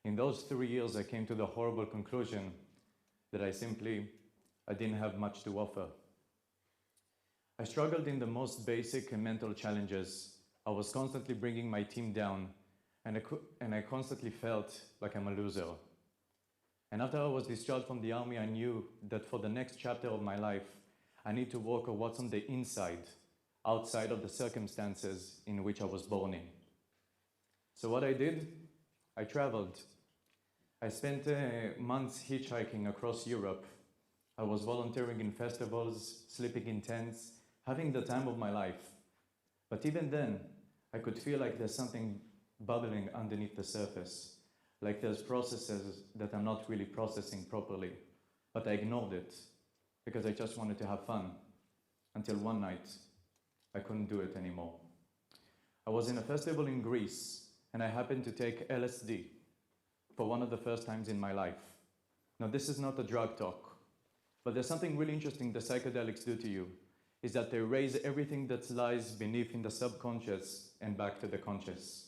J: In those 3 years, I came to the horrible conclusion that I didn't have much to offer. I struggled in the most basic mental challenges. I was constantly bringing my team down, and I constantly felt like I'm a loser. And after I was discharged from the army, I knew that for the next chapter of my life, I need to work on what's on the inside, outside of the circumstances in which I was born in. So what I did, I traveled. I spent months hitchhiking across Europe. I was volunteering in festivals, sleeping in tents, having the time of my life. But even then, I could feel like there's something bubbling underneath the surface, like there's processes that I'm not really processing properly. But I ignored it because I just wanted to have fun, until one night, I couldn't do it anymore. I was in a festival in Greece, and I happened to take LSD for one of the first times in my life. Now, this is not a drug talk, but there's something really interesting the psychedelics do to you, is that they raise everything that lies beneath in the subconscious and back to the conscious.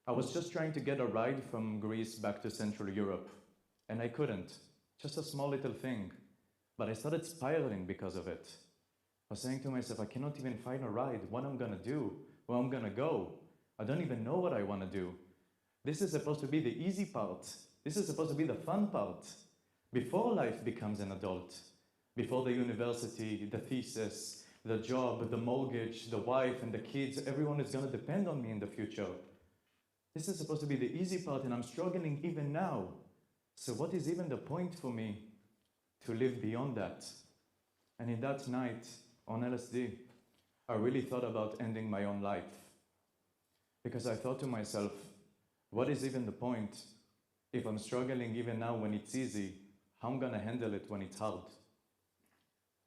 J: I was just trying to get a ride from Greece back to Central Europe, and I couldn't. Just a small little thing. But I started spiraling because of it. I was saying to myself, I cannot even find a ride. What I'm gonna do? Where I'm gonna go? I don't even know what I wanna do. This is supposed to be the easy part. This is supposed to be the fun part. Before life becomes an adult, before the university, the thesis, the job, the mortgage, the wife and the kids, everyone is gonna depend on me in the future. This is supposed to be the easy part, and I'm struggling even now. So what is even the point for me to live beyond that? And in that night, on LSD, I really thought about ending my own life. Because I thought to myself, what is even the point if I'm struggling even now when it's easy? How am I gonna handle it when it's hard?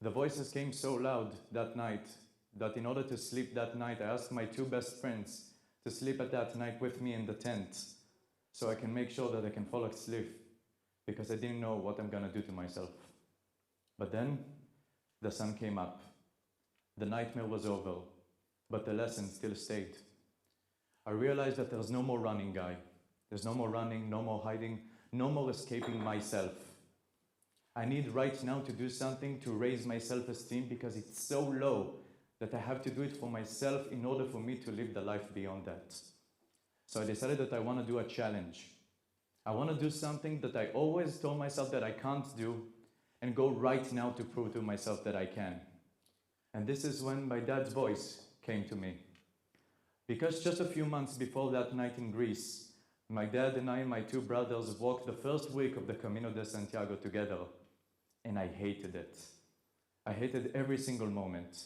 J: The voices came so loud that night that in order to sleep that night, I asked my two best friends to sleep at that night with me in the tent so I can make sure that I can fall asleep, because I didn't know what I'm gonna do to myself. But then the sun came up. The nightmare was over, but the lesson still stayed. I realized that there's no more running, Guy. There's no more running, no more hiding, no more escaping myself. I need right now to do something to raise my self-esteem, because it's so low that I have to do it for myself in order for me to live the life beyond that. So I decided that I want to do a challenge. I want to do something that I always told myself that I can't do, and go right now to prove to myself that I can. And this is when my dad's voice came to me. Because just a few months before that night in Greece, my dad and I and my two brothers walked the first week of the Camino de Santiago together, and I hated it. I hated every single moment.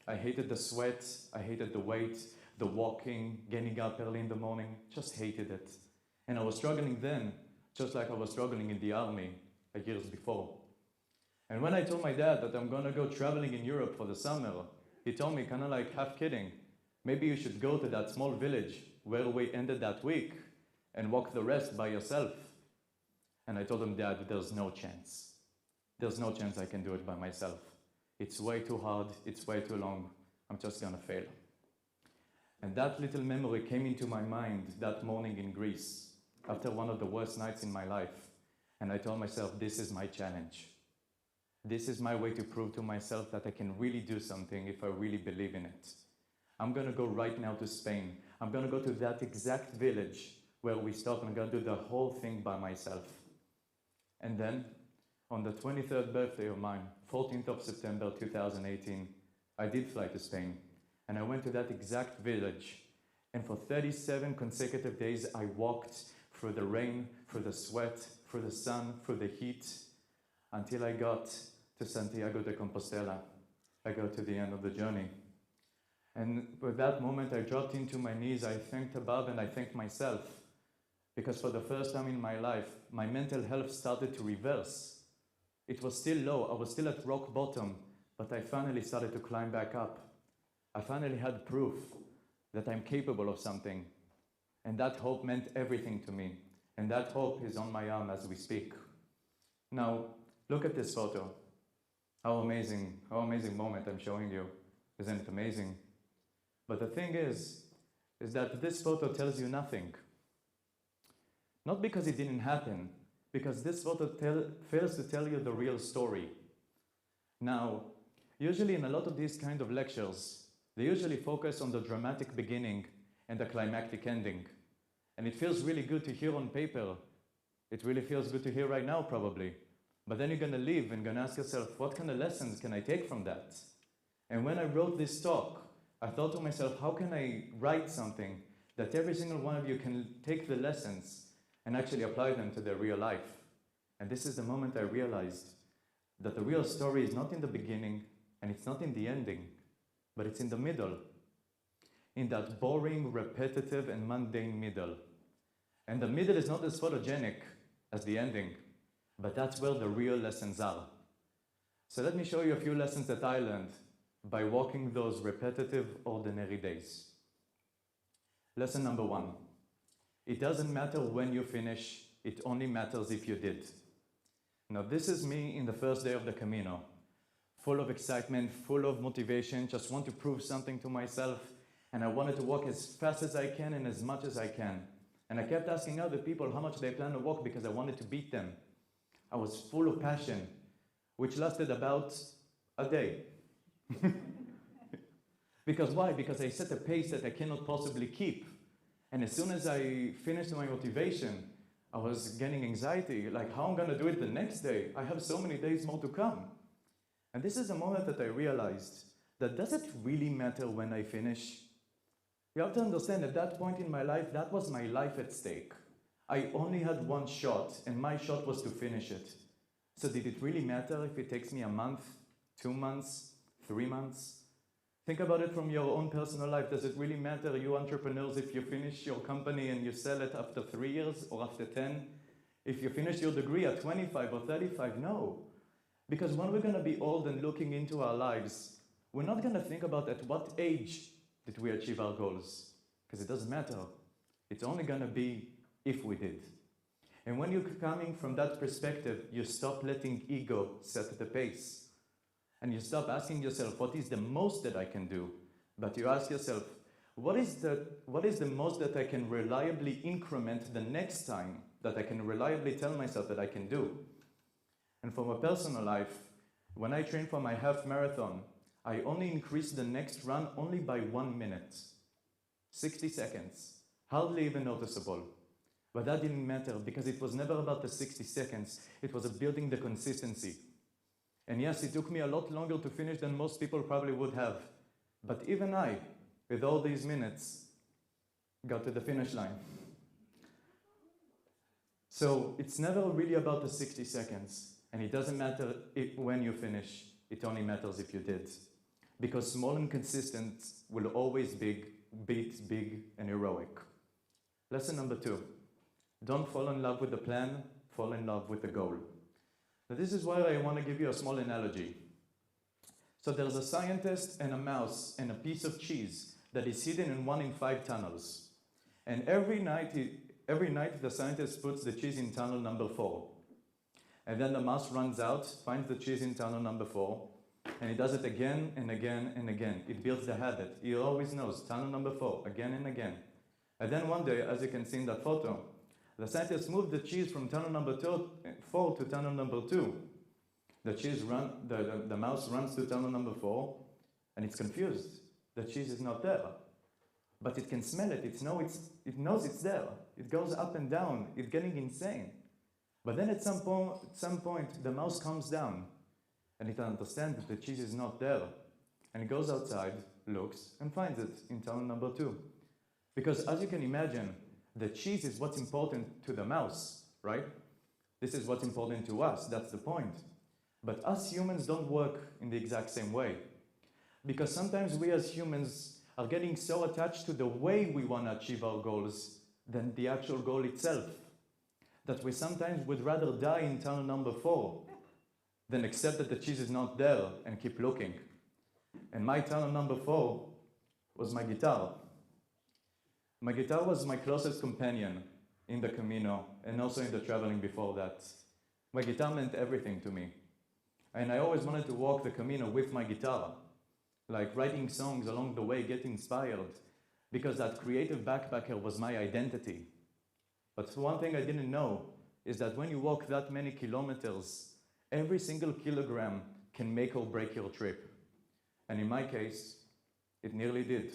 J: I hated the sweat, I hated the wait, the walking, getting up early in the morning, just hated it. And I was struggling then, just like I was struggling in the army years before. And when I told my dad that I'm gonna go traveling in Europe for the summer, he told me, kind of like half kidding, maybe you should go to that small village where we ended that week and walk the rest by yourself. And I told him, Dad, there's no chance. There's no chance I can do it by myself. It's way too hard, it's way too long, I'm just gonna fail. And that little memory came into my mind that morning in Greece, after one of the worst nights in my life. And I told myself, this is my challenge. This is my way to prove to myself that I can really do something if I really believe in it. I'm gonna go right now to Spain. I'm gonna go to that exact village where we stopped, and I'm gonna do the whole thing by myself. And then, on the 23rd birthday of mine, 14th of September 2018, I did fly to Spain. And I went to that exact village. And for 37 consecutive days, I walked through the rain, through the sweat, through the sun, through the heat, until I got to Santiago de Compostela. I got to the end of the journey. And with that moment, I dropped into my knees, I thanked above, and I thanked myself. Because for the first time in my life, my mental health started to reverse. It was still low, I was still at rock bottom, but I finally started to climb back up. I finally had proof that I'm capable of something. And that hope meant everything to me. And that hope is on my arm as we speak. Now, look at this photo. How amazing moment I'm showing you. Isn't it amazing? But the thing is that this photo tells you nothing. Not because it didn't happen, because this photo fails to tell you the real story. Now, usually in a lot of these kind of lectures, they usually focus on the dramatic beginning and the climactic ending. And it feels really good to hear on paper. It really feels good to hear right now, probably. But then you're gonna leave and gonna ask yourself, what kind of lessons can I take from that? And when I wrote this talk, I thought to myself, how can I write something that every single one of you can take the lessons and actually apply them to their real life? And this is the moment I realized that the real story is not in the beginning and it's not in the ending, but it's in the middle. In that boring, repetitive, and mundane middle. And the middle is not as photogenic as the ending, but that's where the real lessons are. So let me show you a few lessons that I learned by walking those repetitive, ordinary days. Lesson number 1. It doesn't matter when you finish, it only matters if you did. Now this is me in the first day of the Camino. Full of excitement, full of motivation, just want to prove something to myself, and I wanted to walk as fast as I can and as much as I can. And I kept asking other people how much they plan to walk because I wanted to beat them. I was full of passion, which lasted about a day. Because why? Because I set a pace that I cannot possibly keep. And as soon as I finished my motivation, I was getting anxiety, like how I'm gonna do it the next day. I have so many days more to come. And this is a moment that I realized that does it really matter when I finish? You have to understand at that point in my life, that was my life at stake. I only had one shot, and my shot was to finish it. So did it really matter if it takes me a month, 2 months, 3 months? Think about it from your own personal life. Does it really matter, you entrepreneurs, if you finish your company and you sell it after 3 years or after 10? If you finish your degree at 25 or 35? No. Because when we're gonna be old and looking into our lives, we're not gonna think about at what age did we achieve our goals? Because it doesn't matter. It's only gonna be if we did. And when you're coming from that perspective, you stop letting ego set the pace. And you stop asking yourself, what is the most that I can do? But you ask yourself, what is the most that I can reliably increment the next time, that I can reliably tell myself that I can do? And for my personal life, when I train for my half marathon, I only increased the next run only by 1 minute. 60 seconds, hardly even noticeable. But that didn't matter because it was never about the 60 seconds, it was building the consistency. And yes, it took me a lot longer to finish than most people probably would have. But even I, with all these minutes, got to the finish line. So it's never really about the 60 seconds. And it doesn't matter when you finish, it only matters if you did. Because small and consistent will always beat big and heroic. Lesson number 2. Don't fall in love with the plan, fall in love with the goal. Now this is why I want to give you a small analogy. So there's a scientist and a mouse and a piece of cheese that is hidden in 1 in 5 tunnels. And every night the scientist puts the cheese in tunnel number 4. And then the mouse runs out, finds the cheese in tunnel number 4, and he does it again and again and again. It builds the habit. He always knows tunnel number 4, again and again. And then one day, as you can see in that photo, the scientist moved the cheese from tunnel number 4 to tunnel number 2. The mouse runs to tunnel number 4, and it's confused. The cheese is not there. But it can smell it. It knows it's there. It goes up and down. It's getting insane. But then at some point, the mouse calms down, and it understands that the cheese is not there. And it goes outside, looks, and finds it in tunnel number 2. Because as you can imagine, the cheese is what's important to the mouse, right? This is what's important to us, that's the point. But us humans don't work in the exact same way. Because sometimes we as humans are getting so attached to the way we want to achieve our goals than the actual goal itself, that we sometimes would rather die in tunnel number 4 than accept that the cheese is not there and keep looking. And my tunnel number 4 was my guitar. My guitar was my closest companion in the Camino and also in the traveling before that. My guitar meant everything to me. And I always wanted to walk the Camino with my guitar, like writing songs along the way, get inspired, because that creative backpacker was my identity. But one thing I didn't know is that when you walk that many kilometers, every single kilogram can make or break your trip. And in my case, it nearly did.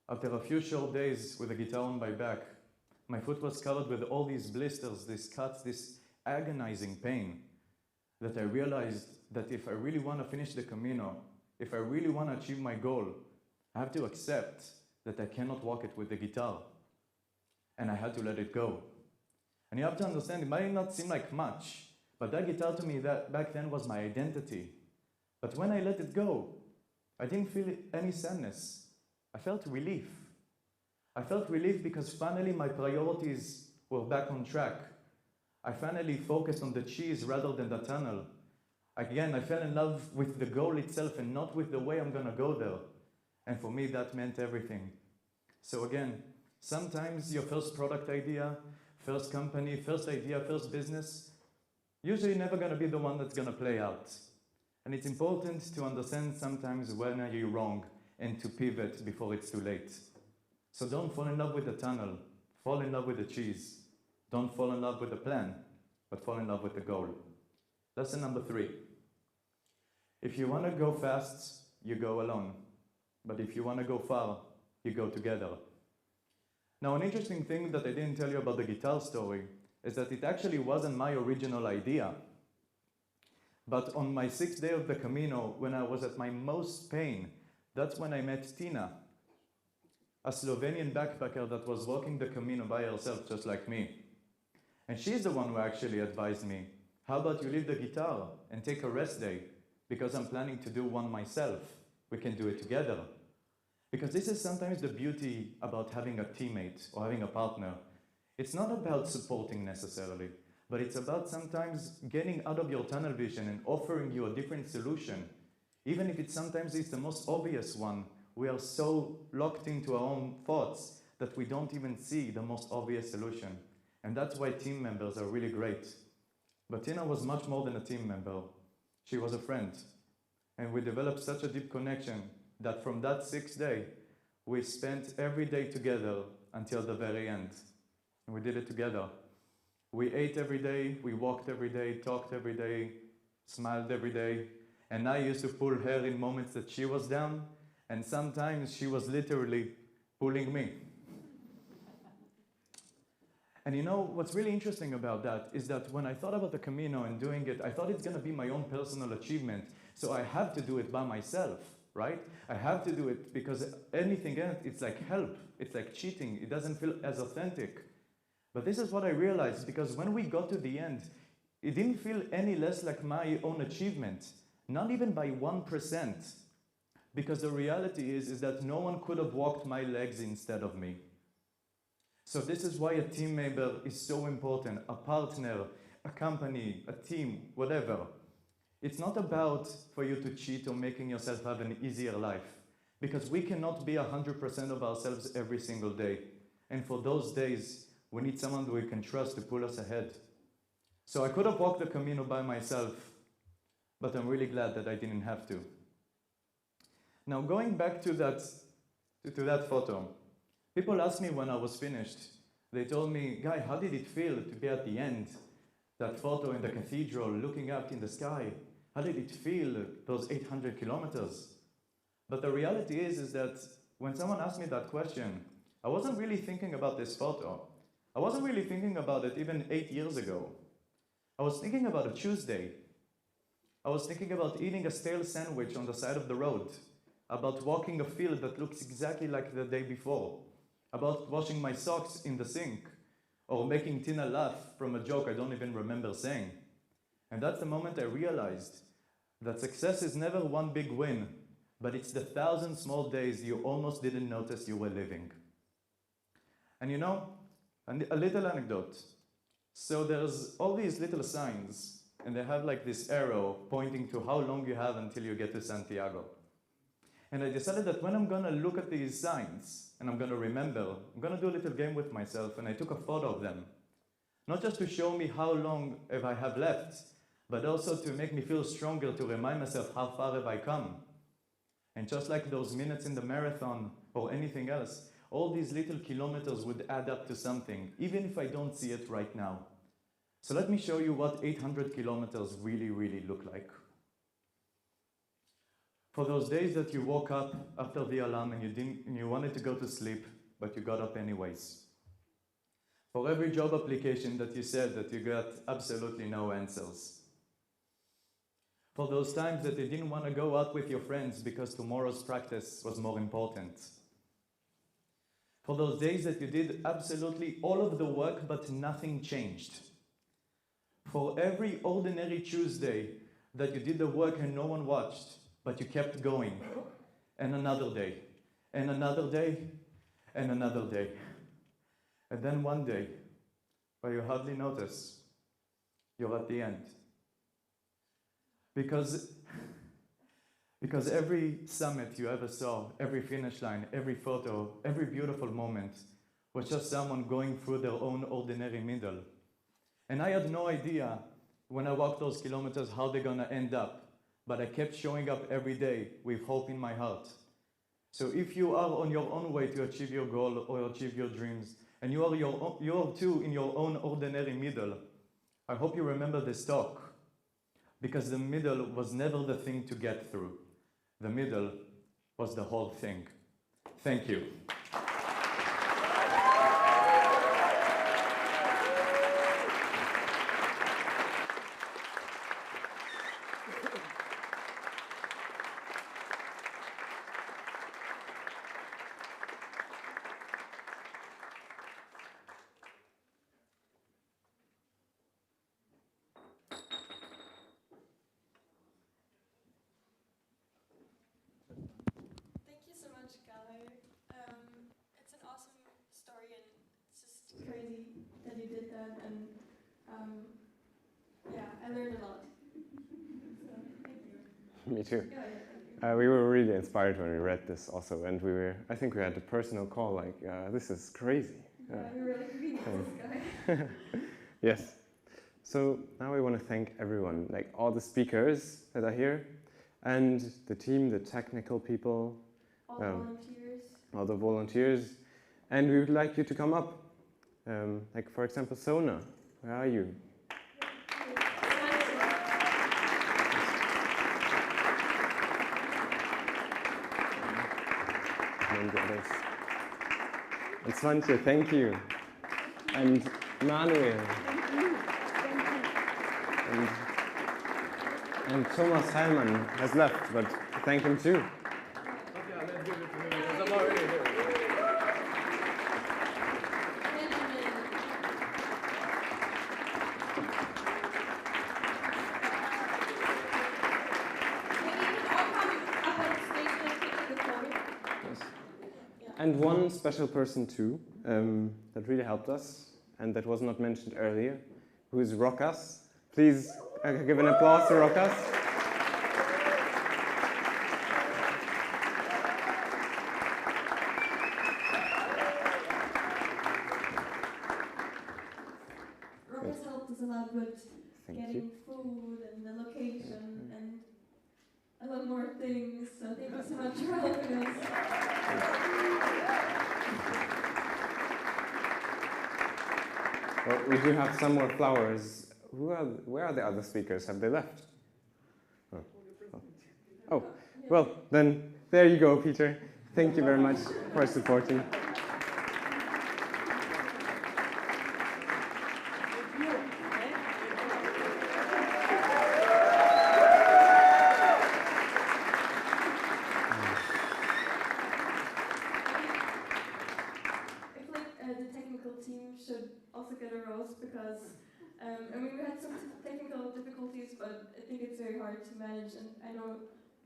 J: After a few short days with the guitar on my back, my foot was covered with all these blisters, these cuts, this agonizing pain, that I realized that if I really want to finish the Camino, if I really want to achieve my goal, I have to accept that I cannot walk it with the guitar. And I had to let it go. And you have to understand, it might not seem like much, but that guitar to me back then was my identity. But when I let it go, I didn't feel any sadness. I felt relief. I felt relief because finally my priorities were back on track. I finally focused on the cheese rather than the tunnel. Again, I fell in love with the goal itself and not with the way I'm gonna go there. And for me, that meant everything. So again, sometimes your first product idea, first company, first idea, first business, usually never gonna be the one that's gonna play out. And it's important to understand sometimes when are you wrong and to pivot before it's too late. So don't fall in love with the tunnel, fall in love with the cheese. Don't fall in love with the plan, but fall in love with the goal. Lesson number 3. If you wanna go fast, you go alone. But if you wanna go far, you go together. Now, an interesting thing that I didn't tell you about the guitar story is that it actually wasn't my original idea. But on my 6th day of the Camino, when I was at my most pain, that's when I met Tina, a Slovenian backpacker that was walking the Camino by herself, just like me. And she's the one who actually advised me, how about you leave the guitar and take a rest day, because I'm planning to do one myself. We can do it together. Because this is sometimes the beauty about having a teammate or having a partner. It's not about supporting necessarily, but it's about sometimes getting out of your tunnel vision and offering you a different solution. Even if it sometimes is the most obvious one, we are so locked into our own thoughts that we don't even see the most obvious solution. And that's why team members are really great. But Tina was much more than a team member. She was a friend. And we developed such a deep connection that from that 6th day, we spent every day together until the very end. And we did it together. We ate every day, we walked every day, talked every day, smiled every day. And I used to pull her in moments that she was down, and sometimes she was literally pulling me. And you know, what's really interesting about that is that when I thought about the Camino and doing it, I thought it's gonna be my own personal achievement. So I have to do it by myself, right? I have to do it because anything else, it's like help. It's like cheating. It doesn't feel as authentic. But this is what I realized, because when we got to the end, it didn't feel any less like my own achievement, not even by 1%. Because the reality is that no one could have walked my legs instead of me. So this is why a team member is so important, a partner, a company, a team, whatever. It's not about for you to cheat or making yourself have an easier life, because we cannot be 100% of ourselves every single day. And for those days, we need someone we can trust to pull us ahead. So I could have walked the Camino by myself, but I'm really glad that I didn't have to. Now, going back to that photo, people asked me when I was finished. They told me, Guy, how did it feel to be at the end? That photo in the cathedral, looking up in the sky. How did it feel, those 800 kilometers? But the reality is that when someone asked me that question, I wasn't really thinking about this photo. I wasn't really thinking about it even 8 years ago. I was thinking about a Tuesday. I was thinking about eating a stale sandwich on the side of the road, about walking a field that looks exactly like the day before, about washing my socks in the sink, or making Tina laugh from a joke I don't even remember saying. And that's the moment I realized that success is never one big win, but it's the 1,000 small days you almost didn't notice you were living. And you know, a little anecdote. So there's all these little signs, and they have like this arrow pointing to how long you have until you get to Santiago. And I decided that when I'm gonna look at these signs, and I'm gonna remember, I'm gonna do a little game with myself, and I took a photo of them. Not just to show me how long have I have left, but also to make me feel stronger, to remind myself how far have I come. And just like those minutes in the marathon or anything else, all these little kilometers would add up to something, even if I don't see it right now. So let me show you what 800 kilometers really, really look like. For those days that you woke up after the alarm and you wanted to go to sleep, but you got up anyways. For every job application that you said that you got absolutely no answers. For those times that you didn't want to go out with your friends because tomorrow's practice was more important. For those days that you did absolutely all of the work but nothing changed. For every ordinary Tuesday that you did the work and no one watched, but you kept going. And another day, and another day, and another day. And then one day, where you hardly notice, you're at the end. Because every summit you ever saw, every finish line, every photo, every beautiful moment was just someone going through their own ordinary middle. And I had no idea when I walked those kilometers how they're gonna end up, but I kept showing up every day with hope in my heart. So if you are on your own way to achieve your goal or achieve your dreams, and you are too in your own ordinary middle, I hope you remember this talk. Because the middle was never the thing to get through. The middle was the whole thing. Thank you.
B: Crazy that you did that, and yeah, I learned a lot. So, thank you.
A: Me too.
B: Yeah, thank you.
A: We were really inspired when we read this also, and I think we had a personal call like, this is crazy.
B: Yeah, you're really reading this guy.
A: Yes. So now we want to thank everyone, like all the speakers that are here, and the team, the technical people,
B: All the volunteers.
A: All the volunteers, and we would like you to come up. Like for example, Sona, where are you? And the others. And Swantje, thank you. And Manuel. And Thomas Heilmann has left, but thank him too. And one special person too. that really helped us, and that was not mentioned earlier, who is Rokas. Please give an applause to Rokas.
B: Rokas helped us a lot with
A: Thank
B: getting
A: you.
B: food and the location and a lot more things. So thank you so much for helping us.
A: Well, we do have some more flowers. Where are the other speakers? Have they left? Oh, well, then there you go, Peter. Thank you very much for supporting.
B: But I think it's very hard to manage, and I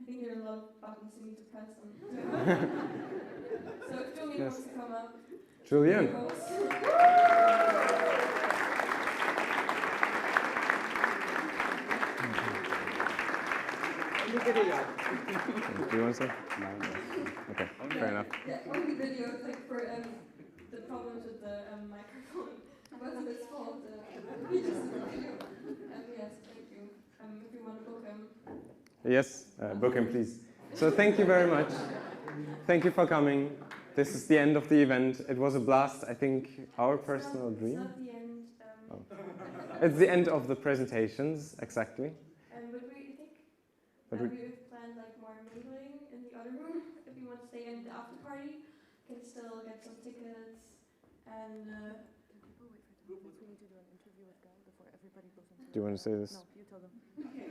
B: think there are a lot of buttons you need to press on. So if Julian wants to come up.
A: Julian. Do you want to say? No. Okay, fair enough.
B: Yeah, only video, like for the problems with the microphone. It wasn't his fault. He just did the video. Yes, thank you. If you want to book him.
A: Yes, book him, please. So thank you very much. Thank you for coming. This is the end of the event. It was a blast. I think our personal dream.
B: It's not the end.
A: It's the end of the presentations, exactly.
B: But we think we've planned like more mingling in the other room. If you want to stay in the after party, you can still get some tickets and.
A: Do you want to say this?
E: No, you tell them.
B: Okay.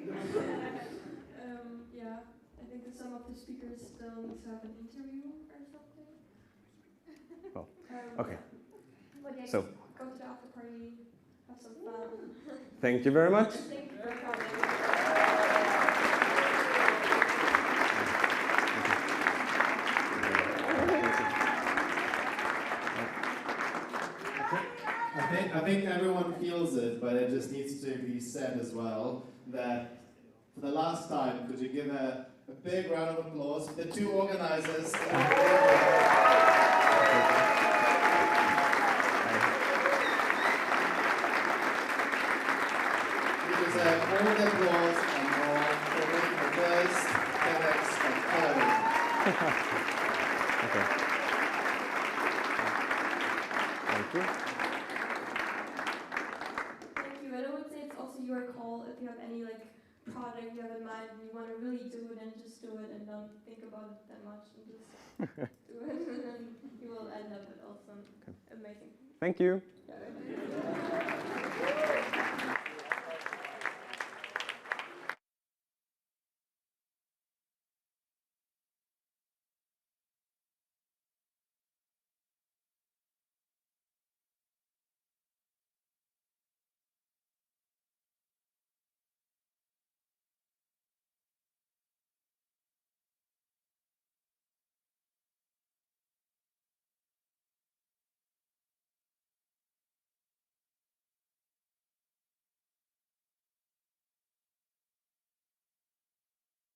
B: Yeah, I think that some of the speakers still need to have an interview or something.
A: Well, okay.
B: But yeah,
A: So,
B: go to the after party, have some fun.
A: Thank you very much.
B: Thank you for coming.
K: I think everyone feels it, but it just needs to be said as well that for the last time, could you give a big round of applause for the two organizers? You deserve all the applause and more for winning the first TEDx of Kapell.
A: Okay. Thank you.
B: Your call if you have any project you have in mind and you want to really do it, and just do it and don't think about it that much and just do it, and then you will end up with awesome, amazing.
A: Thank you.